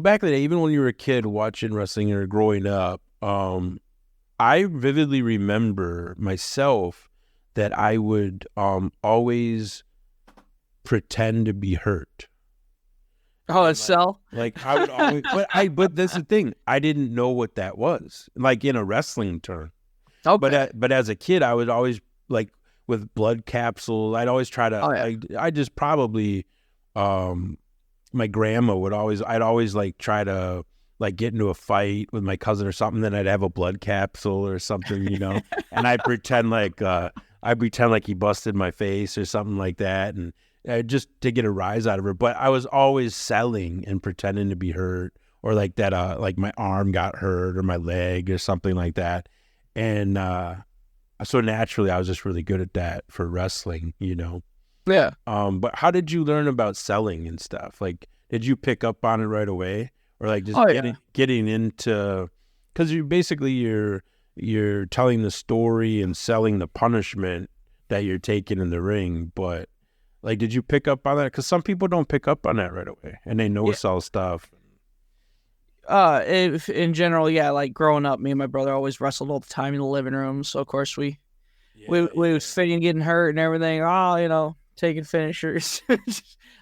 back in the day, even when you were a kid watching wrestling or growing up, I vividly remember myself that I would always pretend to be hurt. Oh, and sell? Like I would always, but that's the thing. I didn't know what that was, like in a wrestling term. Okay. But as a kid, I would always like with blood capsules. I'd always try to. Oh, yeah. I just probably, my grandma would always. I'd always like try to like get into a fight with my cousin or something. Then I'd have a blood capsule or something, and I'd pretend like he busted my face or something like that, and just to get a rise out of her. But I was always selling and pretending to be hurt, or like that, like my arm got hurt or my leg or something like that. And so naturally, I was just really good at that for wrestling, Yeah. But how did you learn about selling and stuff? Like, did you pick up on it right away, or like just getting into? Because you're telling the story and selling the punishment that you're taking in the ring, but like, did you pick up on that? Because some people don't pick up on that right away, and they know sell stuff. In general, yeah, like growing up, me and my brother always wrestled all the time in the living room. So of course we was fitting, getting hurt and everything. Oh, taking finishers, a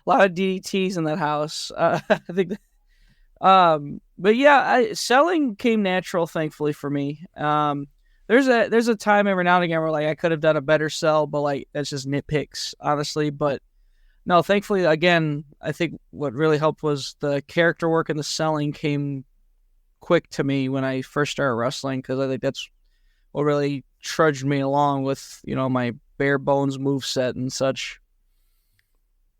lot of DDTs in that house. I think, but yeah, selling came natural, thankfully for me. There's a time every now and again where like I could have done a better sell, but like that's just nitpicks, honestly. But no, thankfully, again, I think what really helped was the character work and the selling came quick to me when I first started wrestling, because I think that's what really trudged me along with, my bare bones moveset and such.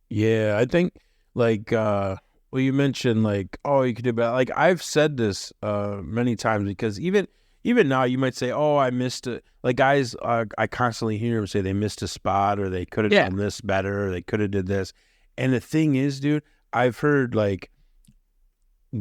Yeah, I think like, well, you mentioned like, oh, you could do better. Like I've said this many times, because even now you might say, oh, I missed it. Like guys, I constantly hear them say they missed a spot, or they could have done this better, or they could have did this. And the thing is, dude, I've heard like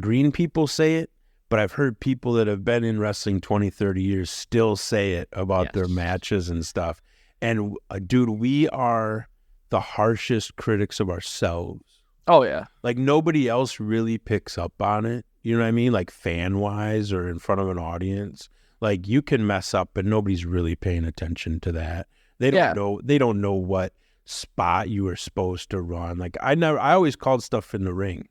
green people say it, but I've heard people that have been in wrestling 20, 30 years still say it about their matches and stuff. And dude, we are the harshest critics of ourselves. Oh, yeah. Like nobody else really picks up on it. You know what I mean? Like fan-wise or in front of an audience. Like you can mess up, but nobody's really paying attention to that. They don't know. They don't know what spot you were supposed to run. Like I always called stuff in the ring.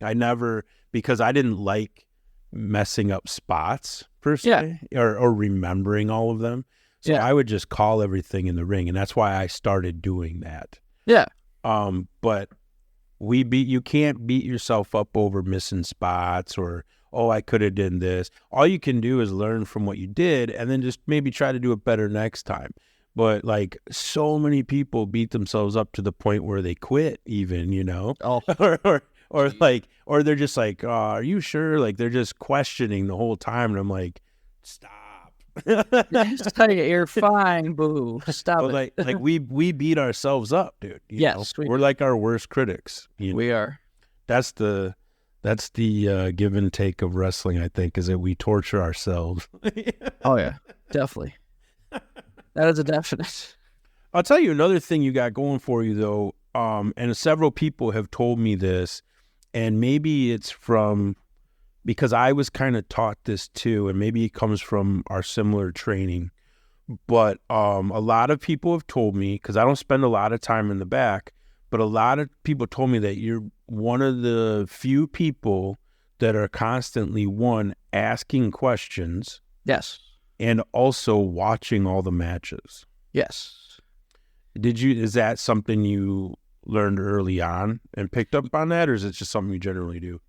Because I didn't like messing up spots per se, or remembering all of them. So I would just call everything in the ring, and that's why I started doing that. Yeah. But you can't beat yourself up over missing spots, or, oh, I could have done this. All you can do is learn from what you did, and then just maybe try to do it better next time. But like so many people beat themselves up to the point where they quit even, Oh. or they're just like, oh, are you sure? Like they're just questioning the whole time. And I'm like, stop. You're fine, boo. Stop it. Like we beat ourselves up, dude. Yes. We're like our worst critics. We are. That's the give and take of wrestling, I think, is that we torture ourselves. Oh yeah, definitely. That is a definite. I'll tell you another thing you got going for you though, and several people have told me this, and maybe it's because I was kind of taught this too, and maybe it comes from our similar training, but a lot of people have told me, because I don't spend a lot of time in the back, but a lot of people told me that you're one of the few people that are constantly, asking questions. Yes. And also watching all the matches. Yes. Is that something you learned early on and picked up on that, or is it just something you generally do?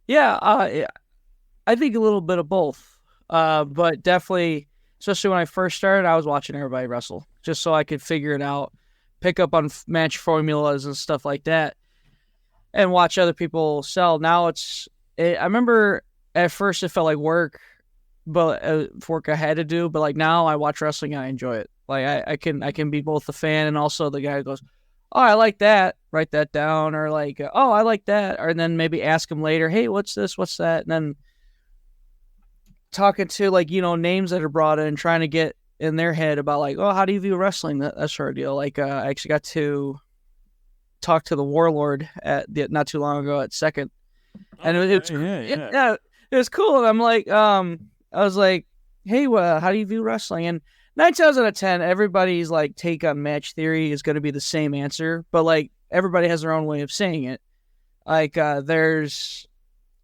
Yeah, I think a little bit of both. But definitely, especially when I first started, I was watching everybody wrestle just so I could figure it out, pick up on match formulas and stuff like that, and watch other people sell. Now I remember at first it felt like work, but work I had to do. But like now I watch wrestling and I enjoy it. Like I can be both a fan and also the guy who goes, oh, I like that, write that down, or like, oh, I like that, or then maybe ask him later, hey, what's this, what's that, and then talking to like names that are brought in, trying to get in their head about like, oh, how do you view wrestling, that sort of deal. Like I actually got to talk to the Warlord not too long ago at Second, and it was cool. And I'm like, I was like, hey, how do you view wrestling? And 9 times out of 10, everybody's like take on match theory is going to be the same answer, but like everybody has their own way of saying it. Like there's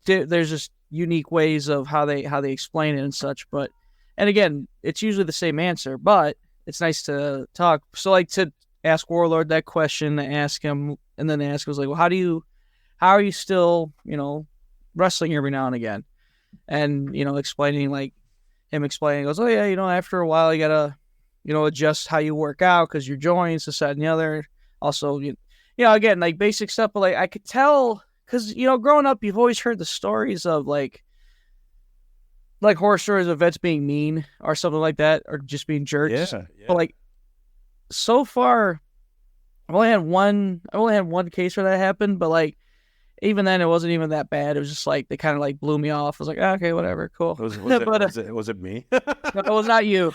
just unique ways of how they explain it and such. And again, it's usually the same answer, but it's nice to talk. So like ask Warlord that question, ask him, and then ask was like, well, how are you still, wrestling every now and again? And, explaining goes, oh yeah, after a while you gotta, adjust how you work out because your joints, this, that, and the other. Also, again, like basic stuff, but like I could tell because, growing up, you've always heard the stories of like horror stories of vets being mean or something like that, or just being jerks. Yeah. But like, so far, I've only had one case where that happened, but like, even then, it wasn't even that bad. It was just like they kind of like blew me off. I was like, okay, whatever, cool. Was it me? No, it was not you.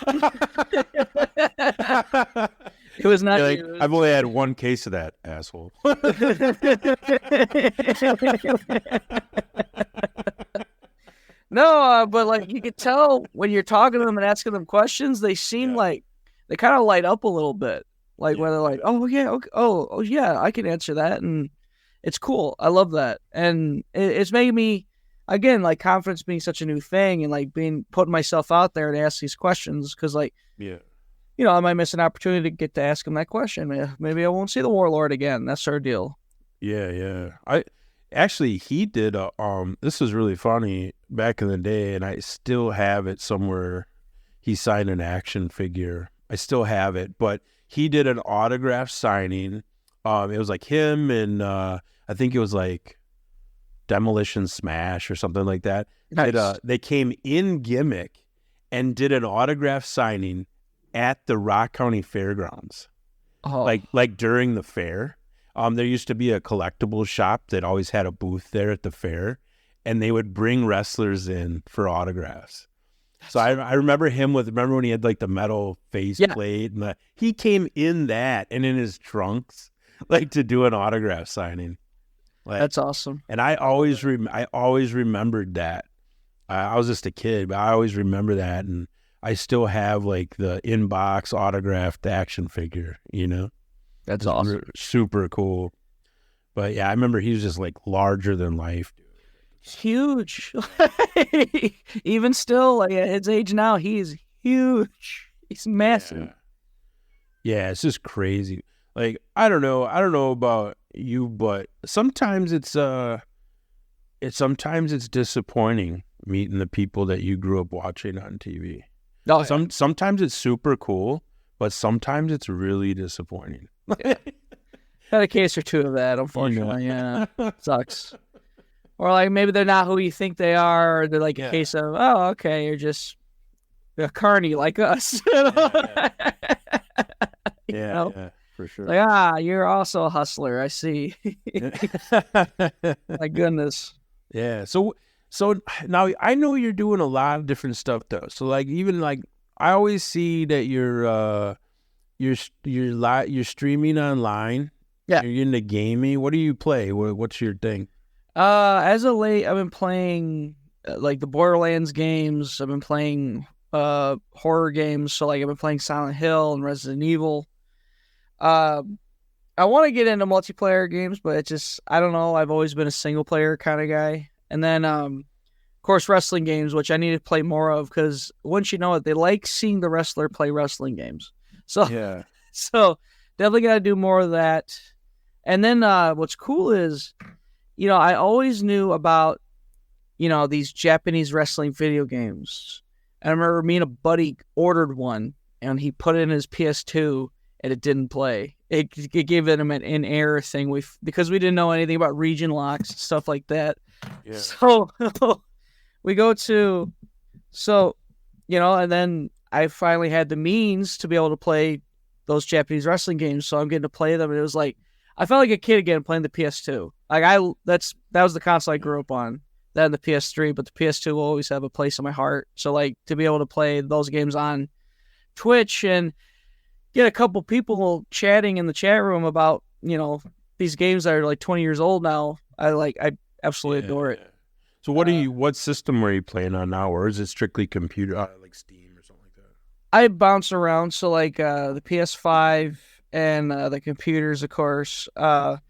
It was not you. I've only had one case of that, asshole. No, but like you could tell when you're talking to them and asking them questions, they seem like they kind of light up a little bit. Like when they're like, oh yeah, okay, oh yeah, I can answer that, and it's cool. I love that, and it's making me, again, like confidence being such a new thing, and like putting myself out there to ask these questions because like I might miss an opportunity to get to ask him that question. Maybe I won't see the Warlord again. That sort of deal. Yeah. He did this was really funny back in the day, and I still have it somewhere. He signed an action figure. I still have it, but he did an autograph signing. It was like him and I think it was like Demolition Smash or something like that. Nice. They came in gimmick and did an autograph signing at the Rock County Fairgrounds. Oh. Like during the fair. There used to be a collectible shop that always had a booth there at the fair, and they would bring wrestlers in for autographs. So I remember remember when he had like the metal faceplate, and he came in that and in his trunks, like to do an autograph signing. That's awesome. And I always remembered that. I was just a kid, but I always remember that, and I still have like the inbox autographed action figure. That's awesome. Super cool. But yeah, I remember he was just like larger than life. Huge. Even still, like at his age now, he's huge. He's massive. Yeah, it's just crazy. Like I don't know about you, but sometimes it's disappointing meeting the people that you grew up watching on TV. Oh, sometimes it's super cool, but sometimes it's really disappointing. Had a case or two of that, unfortunately. Yeah, sucks. Or like maybe they're not who you think they are, or they're like a case of, oh, okay, you're just a carny like us. Yeah, for sure. Like, you're also a hustler. I see. My goodness. Yeah. So now I know you're doing a lot of different stuff though. So like even like I always see that you're streaming online. Yeah. You're into gaming. What do you play? What's your thing? As of late, I've been playing like the Borderlands games. I've been playing horror games. So like I've been playing Silent Hill and Resident Evil. I want to get into multiplayer games, but it's just, I don't know. I've always been a single player kind of guy. And then, of course, wrestling games, which I need to play more of because once you know it, they like seeing the wrestler play wrestling games. So, so definitely got to do more of that. And then what's cool is, I always knew about, these Japanese wrestling video games. And I remember me and a buddy ordered one, and he put it in his PS2, and it didn't play. It gave it an error thing because we didn't know anything about region locks and stuff like that. Yeah. So we go to, and then I finally had the means to be able to play those Japanese wrestling games. So I'm getting to play them, and it was like, I felt like a kid again playing the PS2. Like that was the console I grew up on. That and the PS3, but the PS2 will always have a place in my heart. So like to be able to play those games on Twitch and get a couple people chatting in the chat room about, these games that are like 20 years old now. I absolutely adore it. So what system are you playing on now? Or is it strictly computer, like Steam or something like that? I bounce around. So like the PS5 and the computers, of course. But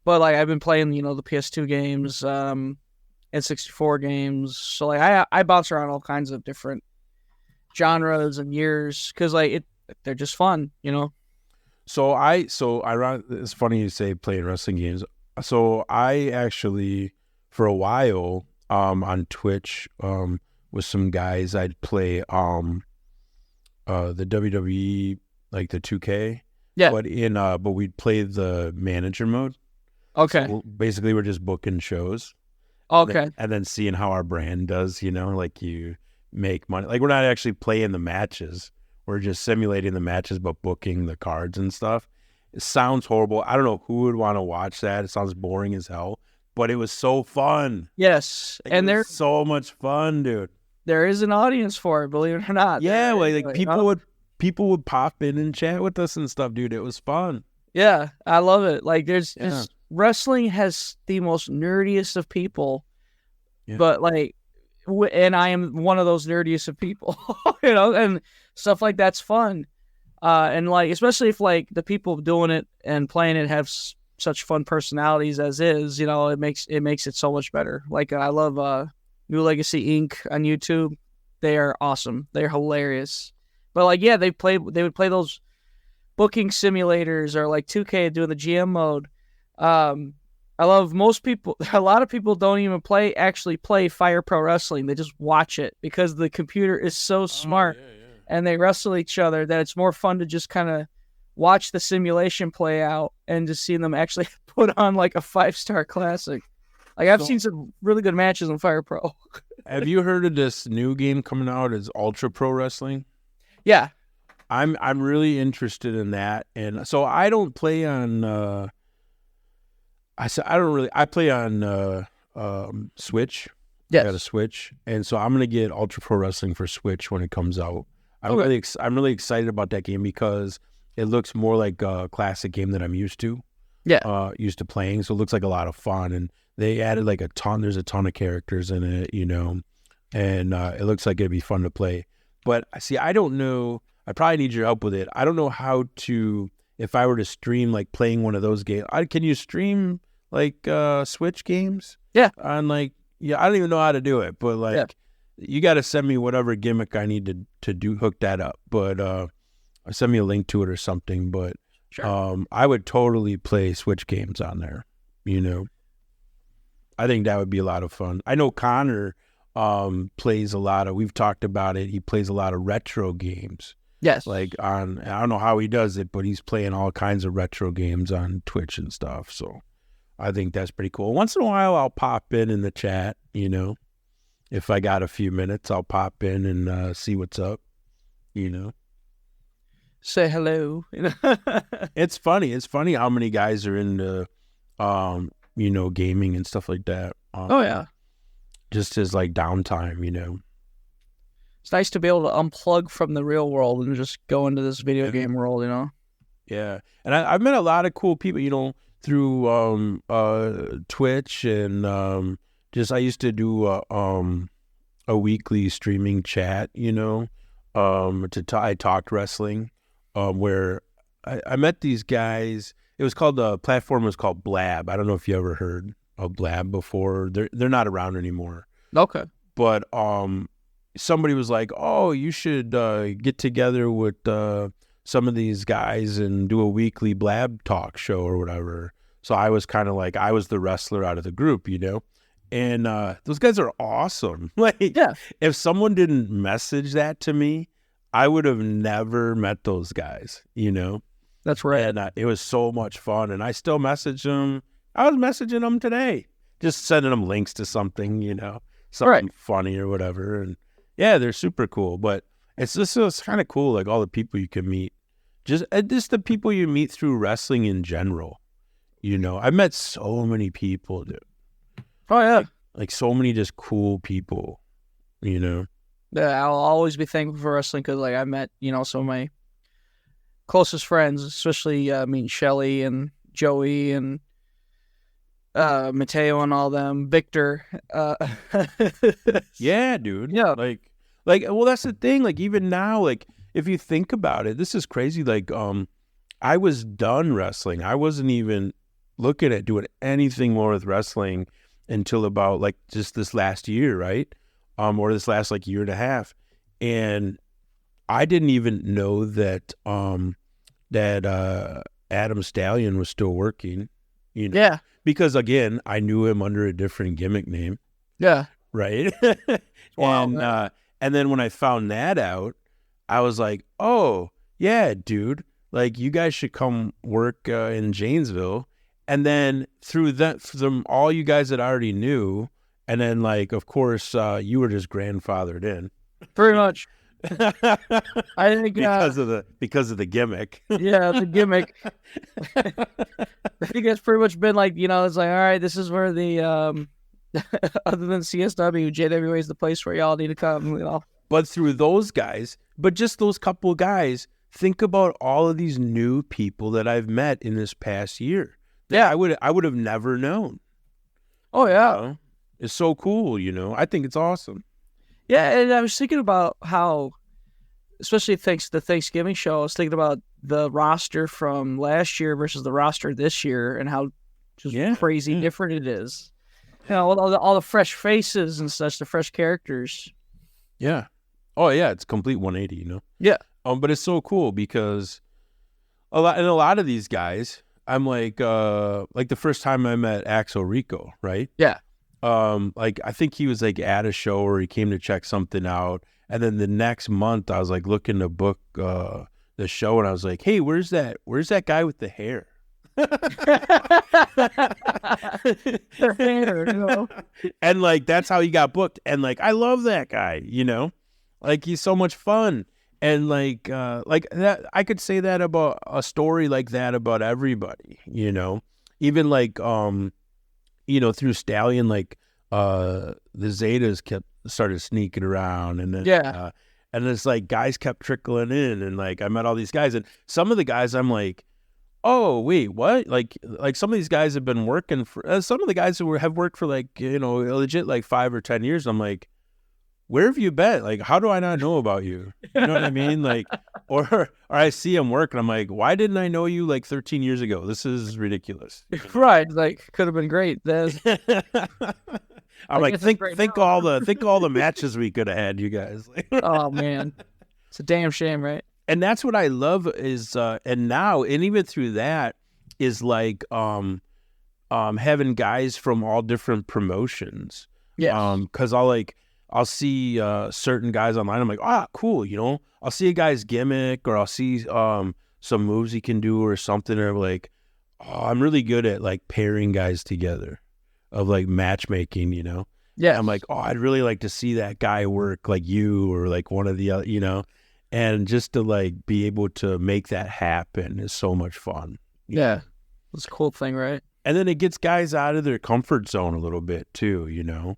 like I've been playing, the PS2 games, N64 games. So like I bounce around all kinds of different genres and years because like they're just fun, It's funny you say playing wrestling games. So I actually, for a while, on Twitch, with some guys, I'd play the WWE, like the 2K. Yeah. But we'd play the manager mode. Okay. So basically, we're just booking shows. Okay. And then seeing how our brand does, like you make money. Like we're not actually playing the matches. We're just simulating the matches, but booking the cards and stuff. It sounds horrible. I don't know who would want to watch that. It sounds boring as hell, but it was so fun. Yes. Like, and there's so much fun, dude. There is an audience for it, believe it or not. Yeah, people would pop in and chat with us and stuff, dude. It was fun. Yeah, I love it. Like just wrestling has the most nerdiest of people, but like, and I am one of those nerdiest of people, and stuff like that's fun. And like, especially if like the people doing it and playing it have such fun personalities as is, it makes it so much better. Like I love New Legacy Inc. on YouTube. They are awesome. They're hilarious. But like, yeah, they would play those booking simulators or like 2K doing the GM mode. I love a lot of people don't even actually play Fire Pro Wrestling. They just watch it because the computer is so smart and they wrestle each other that it's more fun to just kind of watch the simulation play out and just see them actually put on like a 5-star classic. Like I've seen some really good matches on Fire Pro. Have you heard of this new game coming out? It's Ultra Pro Wrestling. Yeah. I'm really interested in that. And so I don't play on I play on Switch. Yes. I got a Switch. And so I'm going to get Ultra Pro Wrestling for Switch when it comes out. I'm really excited about that game because it looks more like a classic game that I'm used to. Yeah. Used to playing. So it looks like a lot of fun. And they added like there's a ton of characters in it, and it looks like it'd be fun to play. But see, I don't know. I probably need your help with it. I don't know how to, if I were to stream like playing one of those games. Can you stream like Switch games? Yeah. I don't even know how to do it, but like you got to send me whatever gimmick I need to do, hook that up. But send me a link to it or something. But sure. I would totally play Switch games on there. I think that would be a lot of fun. I know Connor plays a lot of, we've talked about it, he plays a lot of retro games. Yes. Like I don't know how he does it, but he's playing all kinds of retro games on Twitch and stuff. So I think that's pretty cool. Once in a while, I'll pop in the chat, if I got a few minutes, I'll pop in and see what's up, Say hello. It's funny. It's funny how many guys are into, gaming and stuff like that. Just as like downtime, It's nice to be able to unplug from the real world and just go into this video game world, Yeah. And I've met a lot of cool people, through Twitch and I used to do a weekly streaming chat, I talked wrestling, where I met these guys. It was called, the platform was called Blab. I don't know if you ever heard of Blab before. They're not around anymore. Okay. But somebody was like, "Oh, you should get together with some of these guys and do a weekly Blab talk show or whatever." So I was kind of like, I was the wrestler out of the group, and those guys are awesome. Like, if someone didn't message that to me, I would have never met those guys, That's right. And it was so much fun. And I still message them. I was messaging them today, just sending them links to something, something funny or whatever. And yeah, they're super cool. But it's kind of cool, like all the people you can meet. Just the people you meet through wrestling in general. I've met so many people, dude. Oh, yeah. Like so many just cool people, Yeah, I'll always be thankful for wrestling because, like, I met, some of my closest friends, especially meeting Shelly and Joey and Mateo and all them, Victor. Yeah, dude. Yeah. Well, that's the thing. Like, even now, like, if you think about it, this is crazy. Like, I was done wrestling. I wasn't even looking at doing anything more with wrestling until about like just this last year, right? Or this last like year and a half. And I didn't even know that that Adam Stallion was still working, you know. Yeah. Because again, I knew him under a different gimmick name. Yeah. Right. Wow, and then when I found that out, I was like, oh yeah, dude, like you guys should come work in Janesville. And then through that, from all you guys that I already knew, and then like, of course, you were just grandfathered in. pretty much. I think because of the gimmick. Yeah, the gimmick. I think that's pretty much been like, it's like, all right, this is where the other than CSW, JWA is the place where y'all need to come. But through those guys, but just those couple guys, think about all of these new people that I've met in this past year. Yeah, I would have never known. Oh yeah, You know? It's so cool. I think it's awesome. Yeah, and I was thinking about how, especially thanks to the Thanksgiving show, I was thinking about the roster from last year versus the roster this year and how just crazy different it is. All the fresh faces and such, the fresh characters. Yeah. Oh yeah, it's complete 180. Yeah. But it's so cool because a lot of these guys, I'm like the first time I met Axel Rico, right? Yeah. Like I think he was like at a show or he came to check something out, and then the next month I was like looking to book the show, and I was like, hey, where's that guy with the hair? And like that's how he got booked, and like I love that guy, like he's so much fun. And like that, I could say that about a story like that about everybody, even like through Stallion, like the Zetas started sneaking around, and then and it's like guys kept trickling in, and like I met all these guys, and some of the guys I'm like, oh wait, what? Like some of these guys have been working for some of the guys who have worked for like legit like 5 or 10 years. I'm like, where have you been? Like, how do I not know about you? You know what I mean? Like, or I see him work and I'm like, why didn't I know you like 13 years ago? This is ridiculous. Right. Like, could have been great. I'm like, think all the matches we could have had, you guys. Oh man, it's a damn shame, right? And that's what I love is, and even through that is like, having guys from all different promotions. Yeah. Cause I'll see certain guys online. I'm like, cool. I'll see a guy's gimmick, or I'll see some moves he can do or something. Or like, I'm really good at like pairing guys together, of like matchmaking. Yeah. I'm like, I'd really like to see that guy work like you or like one of the other, and just to like be able to make that happen is so much fun. Yeah, it's a cool thing, right? And then it gets guys out of their comfort zone a little bit too, Because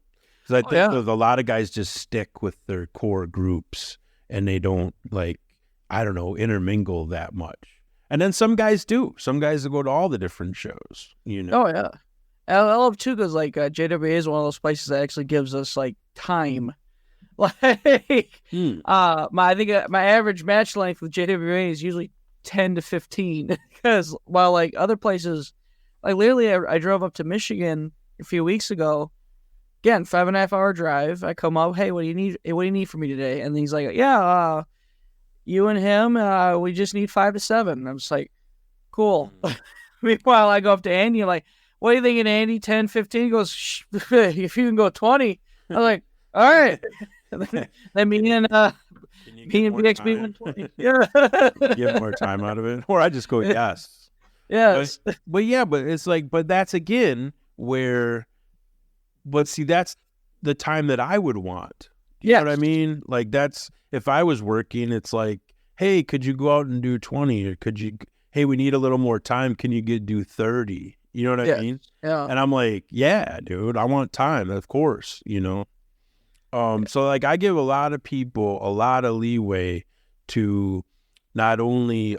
I think a lot of guys just stick with their core groups and they don't intermingle that much. And then some guys do. Some guys will go to all the different shows, Oh, yeah. I love too because like JWA is one of those places that actually gives us like time. Like, I think my average match length with JWA is usually 10 to 15 because while like other places, like literally I drove up to Michigan a few weeks ago. Again, 5.5 hour drive. I come up, hey, what do you need? What do you need from me today? And he's like, you and him, we just need 5 to 7. And I'm just like, cool. Meanwhile, I go up to Andy, I'm like, what are you thinking, Andy? 10, 15? He goes, if you can go 20. I'm like, all right. Then me and BXB went 20. Yeah. Get more time out of it. Or I just go, yes. Yes. But it's like, but that's again where. But see, that's the time that I would want. You know what I mean? Like that's, if I was working, it's like, hey, could you go out and do 20? Or hey, we need a little more time. Can you do 30? You know what I mean? Yeah. And I'm like, yeah, dude, I want time, of course, So like I give a lot of people a lot of leeway to not only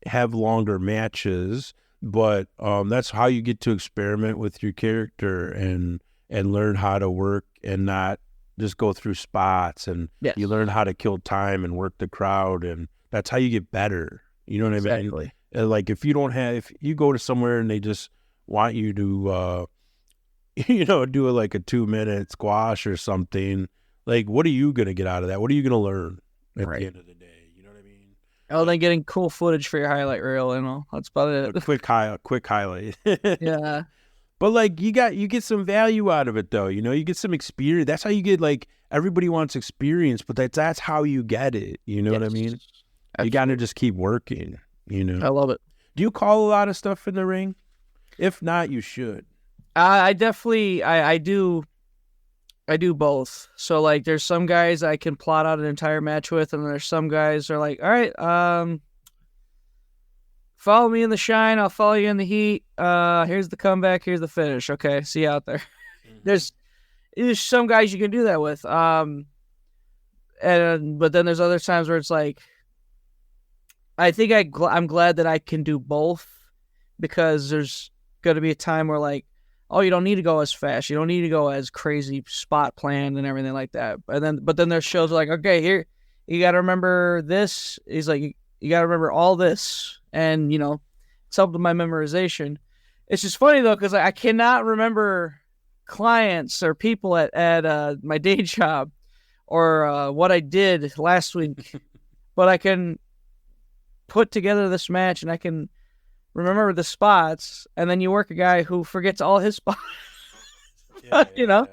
have longer matches, but that's how you get to experiment with your character and learn how to work and not just go through spots, and you learn how to kill time and work the crowd, and that's how you get better. You know what I mean? Like if you go to somewhere and they just want you to do like a 2-minute squash or something, like what are you gonna get out of that? What are you gonna learn at the end of the day? You know what I mean? Oh, then getting cool footage for your highlight reel, that's about it. A quick highlight. Yeah. But like you get some value out of it though, you get some experience. That's how you get, like, everybody wants experience, but that's how you get it. You know what I mean? Absolutely. You gotta just keep working, I love it. Do you call a lot of stuff in the ring? If not, you should. I definitely, I do both. So like there's some guys I can plot out an entire match with, and there's some guys that are like, all right, follow me in the shine, I'll follow you in the heat. Here's the comeback, here's the finish. Okay, see you out there. There's some guys you can do that with. But then there's other times where it's like, I think I'm glad that I can do both, because there's going to be a time where like, oh, you don't need to go as fast, you don't need to go as crazy spot planned and everything like that. But then there's shows like, okay, here you got to remember this. He's like, you got to remember all this, and it's helped with my memorization. It's just funny though, because I cannot remember clients or people at my day job or what I did last week, but I can put together this match and I can remember the spots. And then you work a guy who forgets all his spots. Yeah.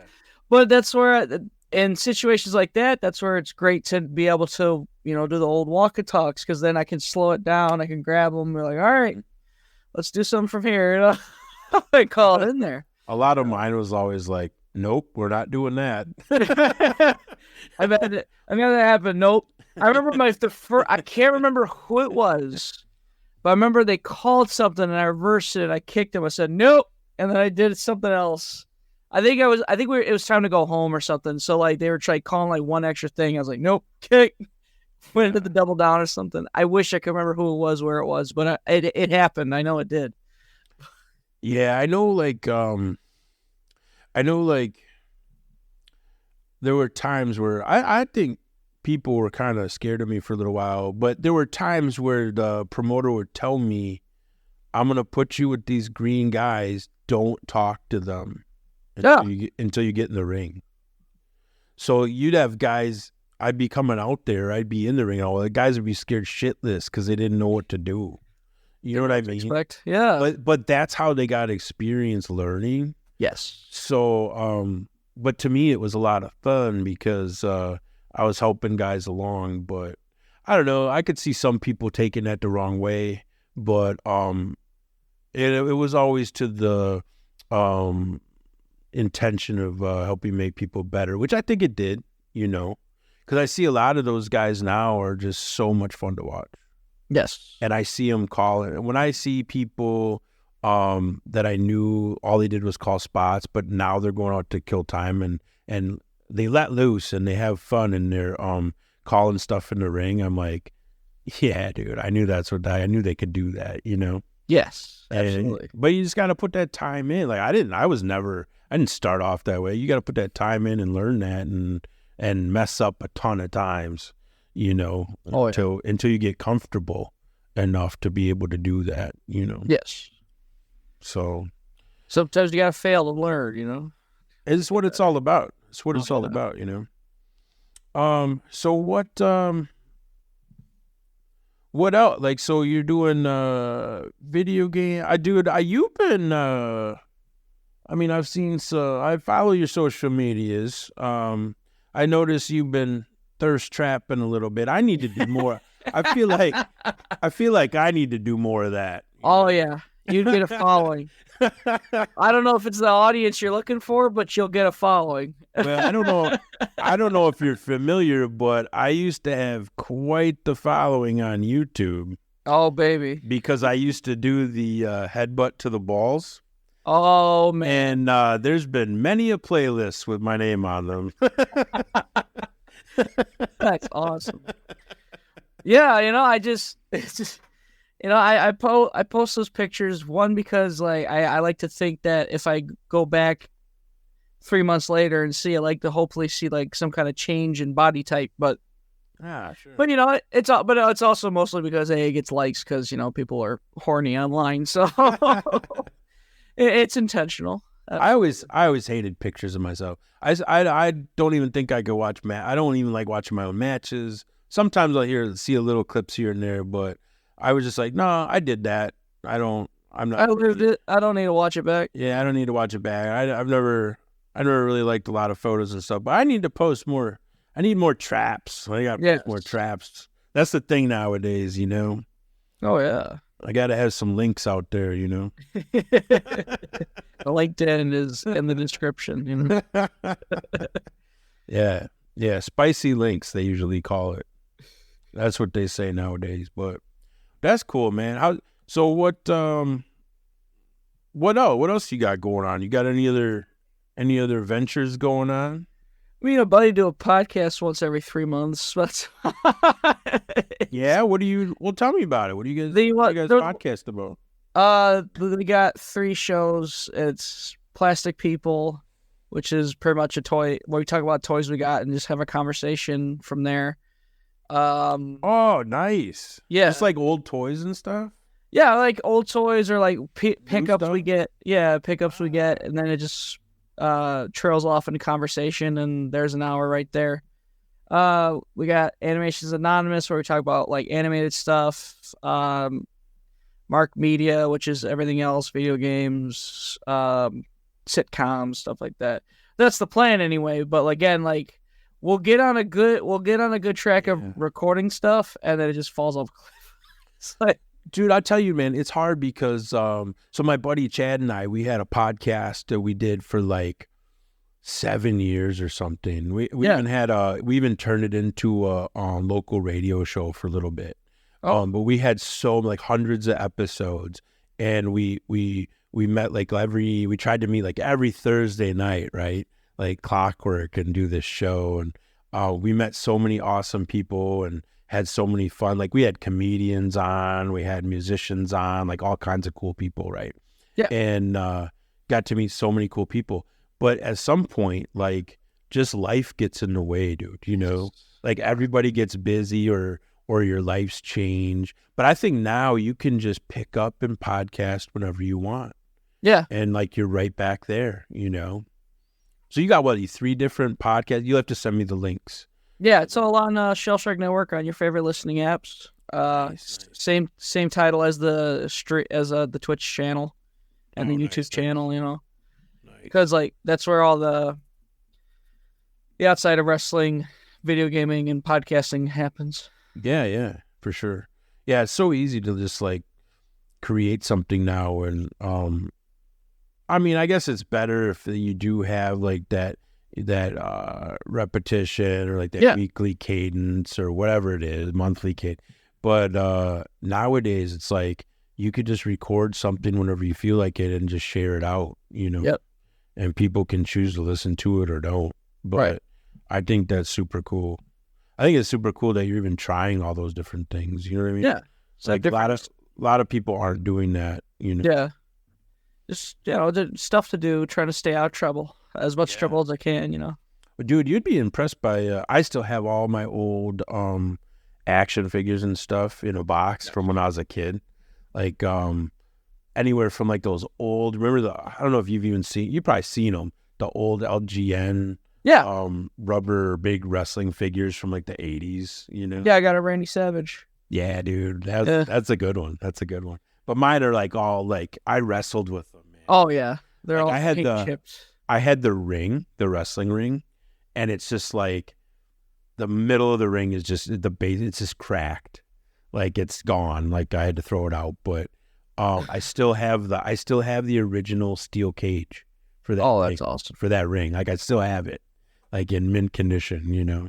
But that's where in situations like that, that's where it's great to be able to do the old walk and talks, because then I can slow it down, I can grab them, we're like, all right, let's do something from here. I call it in there. A lot of mine was always like, nope, we're not doing that. I've had that happen. Nope. I remember I can't remember who it was, but I remember they called something and I reversed it. I kicked him. I said, nope. And then I did something else. I think it was time to go home or something. So like they were calling like one extra thing. I was like, nope, kick. Went into the double down or something. I wish I could remember who it was, where it was, but it happened. I know it did. Yeah, I know there were times where I think people were kind of scared of me for a little while, but there were times where the promoter would tell me, I'm going to put you with these green guys. Don't talk to them until you get in the ring. So you'd have guys, I'd be coming out there, I'd be in the ring, all the guys would be scared shitless because they didn't know what to do. You know what I mean? Yeah. But that's how they got experience learning. Yes. So, but to me, it was a lot of fun because I was helping guys along. But I don't know. I could see some people taking that the wrong way. But it was always to the intention of helping make people better, which I think it did, because I see a lot of those guys now are just so much fun to watch. Yes. And I see them calling. When I see people that I knew all they did was call spots, but now they're going out to kill time and they let loose and they have fun and they're calling stuff in the ring. I'm like, yeah, dude, I knew they could do that, Yes, absolutely. But you just got to put that time in. Like I didn't start off that way. You got to put that time in and learn that and mess up a ton of times, until you get comfortable enough to be able to do that, Yes. So sometimes you got to fail to learn, It's what it's all about. It's what it's all about, So what else? Like, so you're doing video game. You've been I've seen, I follow your social medias. I notice you've been thirst trapping a little bit. I need to do more. I feel like I need to do more of that. Oh yeah. You'd get a following. I don't know if it's the audience you're looking for, but you'll get a following. Well, I don't know if you're familiar, but I used to have quite the following on YouTube. Oh, baby. Because I used to do the headbutt to the balls. Oh, man. And there's been many a playlist with my name on them. That's awesome. Yeah, I post those pictures, one, because like I like to think that if I go back 3 months later and see, I like to hopefully see like some kind of change in body type, but sure. But it's also mostly because it gets likes because people are horny online, so it's intentional. Absolutely. I always hated pictures of myself. I don't even think I could watch I don't even like watching my own matches. sometimes I'll see a little clips here and there, but I was just like, no, I did that. I'm not. I lived it. I don't need to watch it back. Yeah, I don't need to watch it back. I never really liked a lot of photos and stuff, but I need to post more. I need more traps. I got to post more traps. That's the thing nowadays, you know. Oh yeah. I got to have some links out there, you know. The LinkedIn is in the description, you know. Yeah, spicy links they usually call it. That's what they say nowadays, but that's cool, man. So what else you got going on? You got any other ventures going on? Me and a buddy do a podcast once every 3 months. Yeah, well, tell me about it. What do you guys podcast about? We got 3 shows. It's Plastic People, which is pretty much a toy where we talk about toys we got and just have a conversation from there. Oh, nice. Yeah. Just like old toys and stuff? Yeah, like old toys or like pickups we get. Yeah, pickups we get, and then it just trails off into conversation, and there's an hour right there. We got Animations Anonymous, where we talk about like animated stuff. Mark Media, which is everything else, video games, sitcoms, stuff like that. That's the plan anyway. But again, like we'll get on a good track of recording stuff, and then it just falls off a cliff. It's like, dude, I tell you, man, it's hard because so my buddy Chad and I, we had a podcast that we did for like 7 years or something. We even turned it into a local radio show for a little bit. But we had like hundreds of episodes, and we met like we tried to meet like every Thursday night, right? Like clockwork, and do this show. And we met so many awesome people and had so many fun. Like we had comedians on, we had musicians on, like all kinds of cool people, right? Yeah. And got to meet so many cool people. But at some point, like just life gets in the way, dude, you know? Like everybody gets busy or your life's change. But I think now you can just pick up and podcast whenever you want. Yeah. And like you're right back there, you know? So you got 3 different podcasts? You'll have to send me the links. Yeah, it's all on Shellstrike Network on your favorite listening apps. Nice. Same title as the Twitch channel and the YouTube channel, you know, because like that's where all the outside of wrestling, video gaming, and podcasting happens. Yeah, for sure. Yeah, it's so easy to just like create something now, and I mean, I guess it's better if you do have like that repetition or like that weekly cadence or whatever it is, monthly cadence. But nowadays it's like you could just record something whenever you feel like it and just share it out, you know. Yep. And people can choose to listen to it or don't. But I think that's super cool. I think it's super cool that you're even trying all those different things. You know what I mean? Yeah. It's like a lot of people aren't doing that, you know. Yeah. Just, you know, stuff to do, trying to stay out of trouble. As much trouble as I can, you know. But dude, you'd be impressed by. I still have all my old action figures and stuff in a box from when I was a kid. Like anywhere from like those old. Remember I don't know if you've even seen. You've probably seen them. The old LGN. Yeah. Rubber big wrestling figures from like the 80s. You know. Yeah, I got a Randy Savage. Yeah, dude. That's a good one. That's a good one. But mine are like all like I wrestled with them, man. Oh yeah, they're like, all chipped. I had the ring, the wrestling ring, and it's just like the middle of the ring is just the base. It's just cracked, like it's gone. Like I had to throw it out, but I still have the original steel cage for that. Oh, that's awesome. For that ring. Like I still have it, like in mint condition, you know.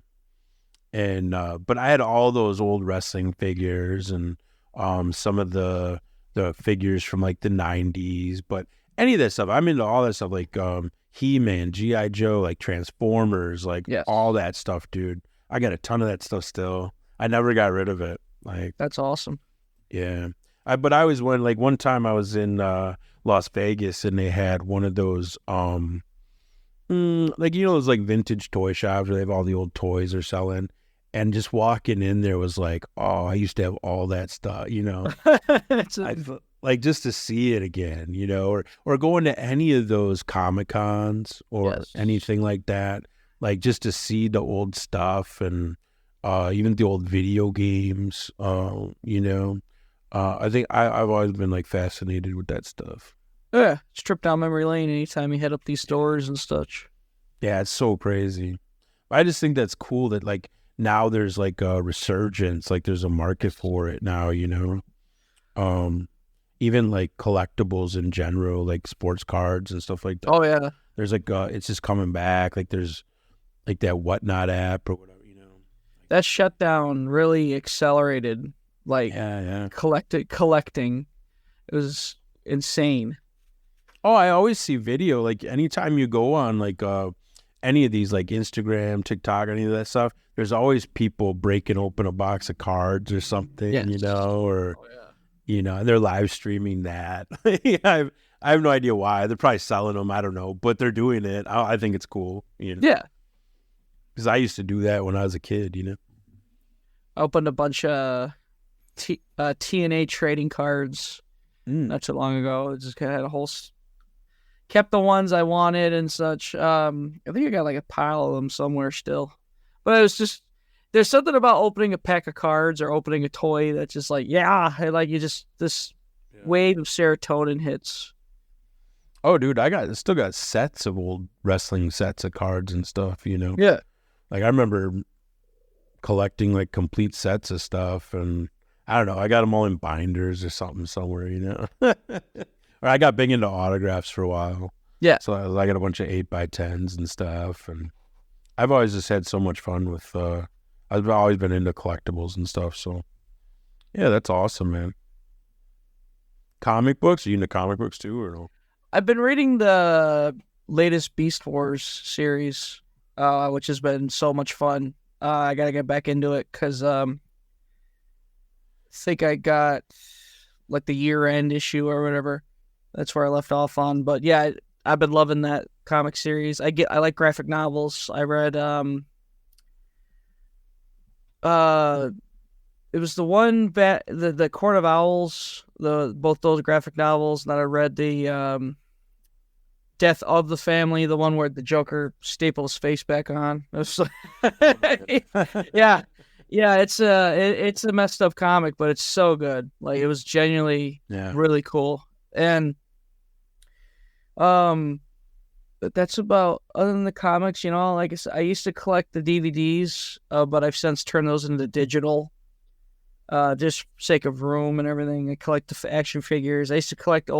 And but I had all those old wrestling figures and some of the figures from like the 90s, but any of that stuff, I'm into all that stuff, like He-Man, G.I. Joe, like Transformers, like all that stuff, dude. I got a ton of that stuff still. I never got rid of it. Like that's awesome. Yeah. But I always went, like one time I was in Las Vegas and they had one of those like, you know, those like vintage toy shops where they have all the old toys they're selling. And just walking in there was like, oh, I used to have all that stuff, you know. Like just to see it again, you know, or going to any of those Comic-Cons or anything like that, like just to see the old stuff. And even the old video games. I think I've always been like fascinated with that stuff. Yeah, just trip down memory lane anytime you head up these stores and such. Yeah, it's so crazy. I just think that's cool that like now there's like a resurgence, like there's a market for it now, even like collectibles in general, like sports cards and stuff like that. Oh yeah, There's like it's just coming back. Like there's like that Whatnot app or whatever. that shutdown really accelerated like Yeah. collecting. It was insane. Oh, I always see video. Like anytime you go on like any of these like Instagram, TikTok, any of that stuff, there's always people breaking open a box of cards or something, Yes. or and they're live streaming that. I have no idea why. They're probably selling them. I don't know, but they're doing it. I think it's cool. Yeah. Because I used to do that when I was a kid. I opened a bunch of TNA trading cards not too long ago. It just had a whole. Kept the ones I wanted and such. I think I got like a pile of them somewhere still. But it was just, there's something about opening a pack of cards or opening a toy that's just like, this wave of serotonin hits. Oh, dude, I still got sets of old wrestling sets of cards and stuff, Yeah. Like I remember collecting like complete sets of stuff, and I don't know, I got them all in binders or something somewhere, Or I got big into autographs for a while. Yeah. So I got a bunch of 8x10s and stuff, and I've always just had so much fun with. I've always been into collectibles and stuff. So yeah, that's awesome, man. Comic books? Are you into comic books too, or no? I've been reading the latest Beast Wars series, which has been so much fun. I gotta get back into it because I think I got like the year-end issue or whatever. That's where I left off on. But yeah, I've been loving that comic series. I like graphic novels. I read it was the one the Court of Owls, both those graphic novels, and then I read the Death of the Family, the one where the Joker stapled his face back on. Yeah. Yeah, it's a messed up comic, but it's so good. Like it was genuinely really cool. And but that's about, other than the comics, like I used to collect the DVDs, but I've since turned those into digital, just for sake of room and everything. I collect the action figures. I used to collect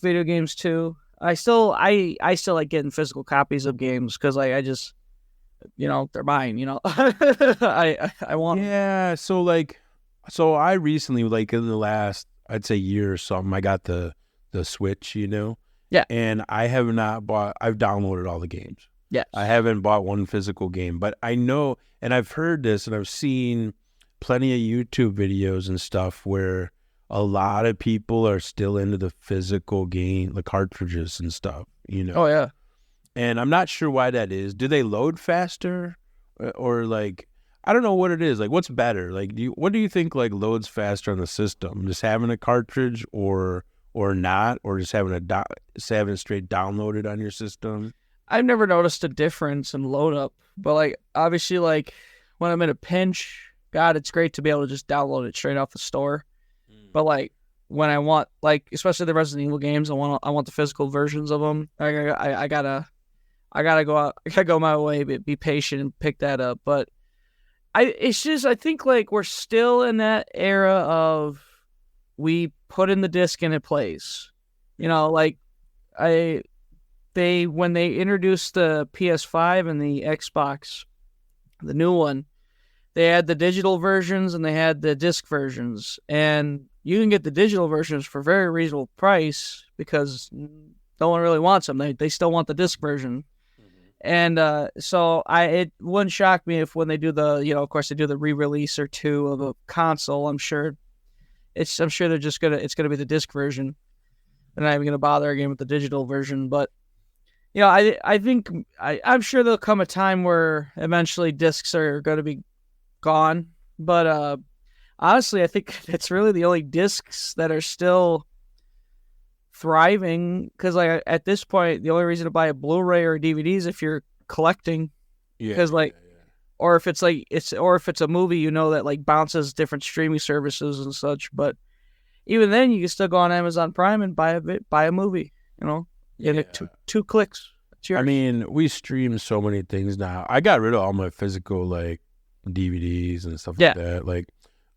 video games too. I still like getting physical copies of games because I just, they're mine, I want. Yeah. So I recently, like in the last, I'd say year or something, I got the Switch, Yeah. And I have not bought, I've downloaded all the games. Yes. I haven't bought one physical game, but I know, and I've heard this, and I've seen plenty of YouTube videos and stuff where a lot of people are still into the physical game, the cartridges and stuff, Oh, yeah. And I'm not sure why that is. Do they load faster, or like, I don't know what it is. Like, what's better? Like, what do you think like loads faster on the system? Just having a cartridge, or not, or just having it straight downloaded on your system? I've never noticed a difference in load up, but like obviously, like when I'm in a pinch, God, it's great to be able to just download it straight off the store. But like when I want, like especially the Resident Evil games, I want the physical versions of them. I gotta go out. I gotta go my way, be patient and pick that up. But I think like we're still in that era of we put in the disc and it plays. Like when they introduced the PS5 and the Xbox, the new one, they had the digital versions and they had the disc versions, and you can get the digital versions for a very reasonable price because no one really wants them. They still want the disc version. And so it wouldn't shock me if when they do of course they do the re-release or two of a console, I'm sure they're just it's gonna be the disc version. They're not even gonna bother again with the digital version. But I think I'm sure there'll come a time where eventually discs are gonna be gone. But honestly, I think it's really the only discs that are still thriving, because like at this point the only reason to buy a Blu-ray or a DVD is if you're collecting, because or if it's like or if it's a movie, you know, that like bounces different streaming services and such. But even then, you can still go on Amazon Prime and buy a movie. You know, in two clicks. I mean, we stream so many things now. I got rid of all my physical like DVDs and stuff like that. Like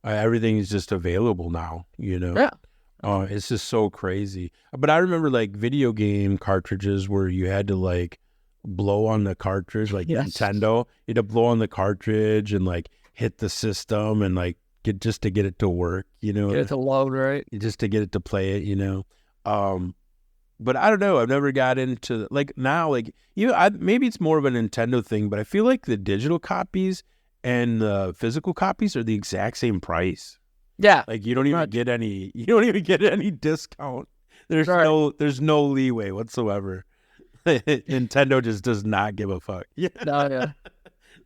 everything is just available now. You know. Yeah. It's just so crazy. But I remember like video game cartridges where you had to like blow on the cartridge, like Nintendo. You had to blow on the cartridge and like hit the system and like just to get it to work, you know. Get it to load, right? Just to get it to play it, you know. But I don't know. I've never got into like now, like maybe it's more of a Nintendo thing, but I feel like the digital copies and the physical copies are the exact same price. Yeah, like you don't even get any discount. There's no leeway whatsoever. Nintendo just does not give a fuck. Yeah. No, yeah.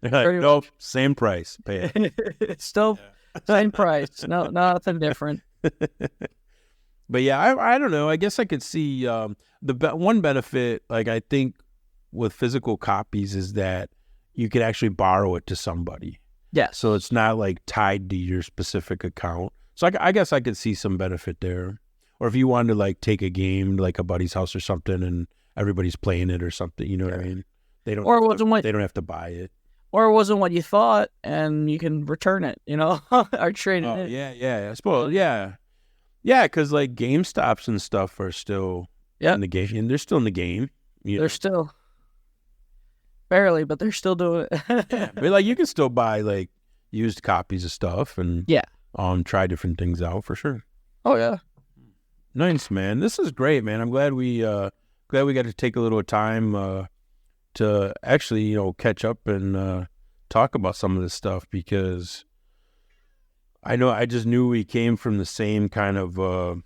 They're like, nope, same price. Pay it. Still same price. No, nothing different. But yeah, I don't know. I guess I could see one benefit, like I think with physical copies is that you could actually borrow it to somebody. Yeah. So it's not like tied to your specific account. So I guess I could see some benefit there. Or if you wanted to like take a game to like a buddy's house or something and everybody's playing it or something, you know what I mean? They don't have to buy it. Or it wasn't what you thought and you can return it, you know? Or trade it. Yeah. I suppose, yeah. Yeah, because like GameStops and stuff are still in the game. And they're still in the game. They're still... Barely, but they're still doing it. Yeah, but like you can still buy like used copies of stuff and try different things out for sure. Oh yeah, nice, man. This is great, man. I'm glad we got to take a little time to actually catch up and talk about some of this stuff because I just knew we came from the same kind of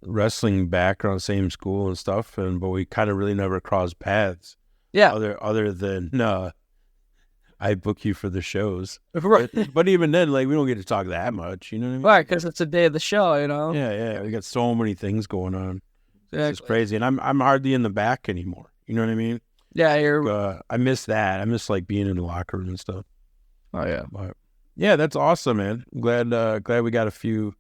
wrestling background, same school and stuff, but we kind of really never crossed paths. Yeah. Other than I book you for the shows, right? But even then, like we don't get to talk that much, you know what I mean? Right, because it's a day of the show, you know. Yeah. We got so many things going on. Exactly. It's crazy, and I'm hardly in the back anymore. You know what I mean? Yeah, I miss that. I miss like being in the locker room and stuff. Oh yeah, but yeah, that's awesome, man. I'm glad we got a few.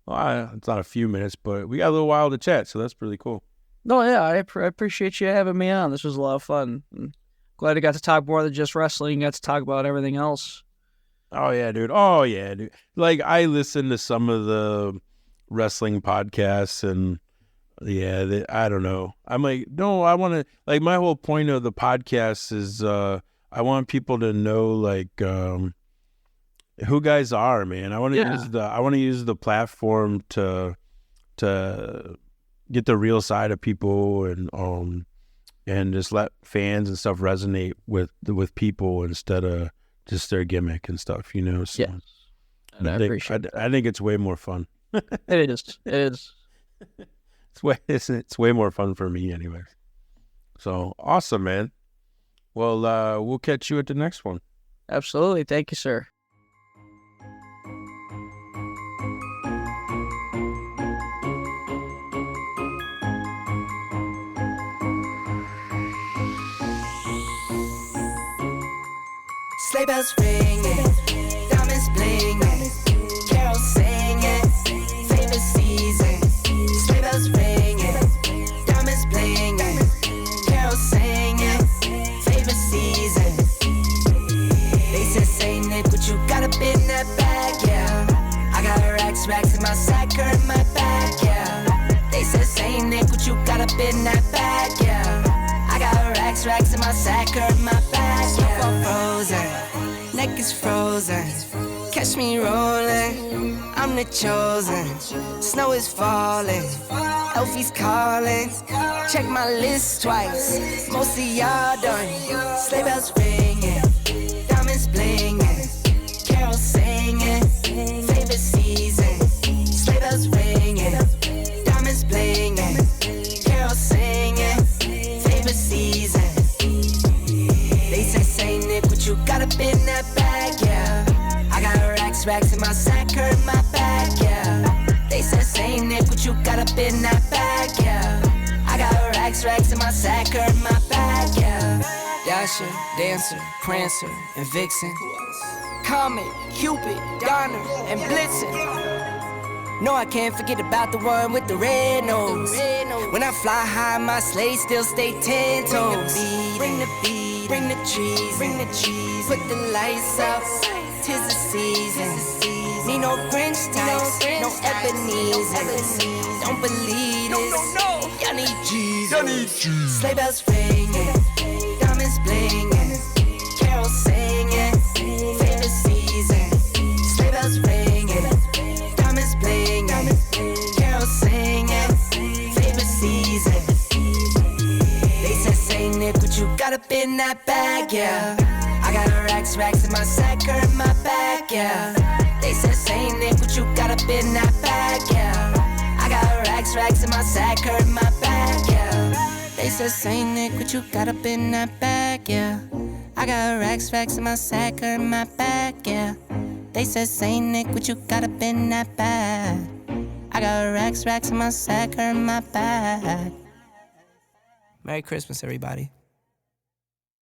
Well, it's not a few minutes, but we got a little while to chat, so that's really cool. No, yeah, I appreciate you having me on. This was a lot of fun. I'm glad I got to talk more than just wrestling. Got to talk about everything else. Oh yeah, dude. Like I listen to some of the wrestling podcasts, and I don't know. I'm like, no, I want to. Like my whole point of the podcast is, I want people to know like who guys are, man. I want to use the platform to get the real side of people and just let fans and stuff resonate with people instead of just their gimmick and stuff, you know. So and I appreciate that. I think it's way more fun. It is. It's way more fun for me anyway. So awesome, man. Well, we'll catch you at the next one. Absolutely. Thank you, sir. Sleigh bells ringing, diamonds blinging, carols singing, favorite season. Sleigh bells ringing, diamonds blinging, carols singing, favorite season. They said, Saint Nick, what you got up in that bag, yeah? I got racks in my sack or in my bag, yeah. They said, Saint Nick, what you got up in that bag, yeah? I got racks in my sack or in my bag, yeah. Frozen, neck is frozen. Catch me rolling, I'm the chosen. Snow is falling, Elfie's calling. Check my list twice, most of y'all done. Sleigh bells ringing, diamonds blinging, carols singing, favorite season. Sleigh bells ringing, diamonds blinging, carols singing, favorite season. They say, Saint Nick, what you got up in that bag, yeah? I got racks in my sack or in my bag, yeah. They said, Saint Nick, what you got up in that bag, yeah? I got racks in my sack or in my bag, yeah. Dasher, Dancer, Prancer, and Vixen. Comet, Cupid, Donner, and Blitzen. No, I can't forget about the one with the red nose. When I fly high, my sleigh still stay 10 toes. Bring the beat, bring the trees, bring the cheese. Put the lights up, 'tis the season. Need no Grinch types, no Ebenezer. Don't believe this, y'all need Jesus. Sleigh bells ringing, diamonds blinging, carols singing, favorite season. Sleigh bells ringing, diamonds blinging, carols singing, favorite season. They said, Saint Nick, what you got up in that bag, yeah? I got racks in my sack or in my bag, yeah. They said, Saint Nick, what you got up in that bag, yeah? I got racks in my sack or in my bag, yeah. They said, Saint Nick, what you got up in that bag, yeah? I got racks in my sack or in my bag, yeah. They said, Saint Nick, what you got up in that bag? I got racks in my sack or in my bag. Merry Christmas, everybody.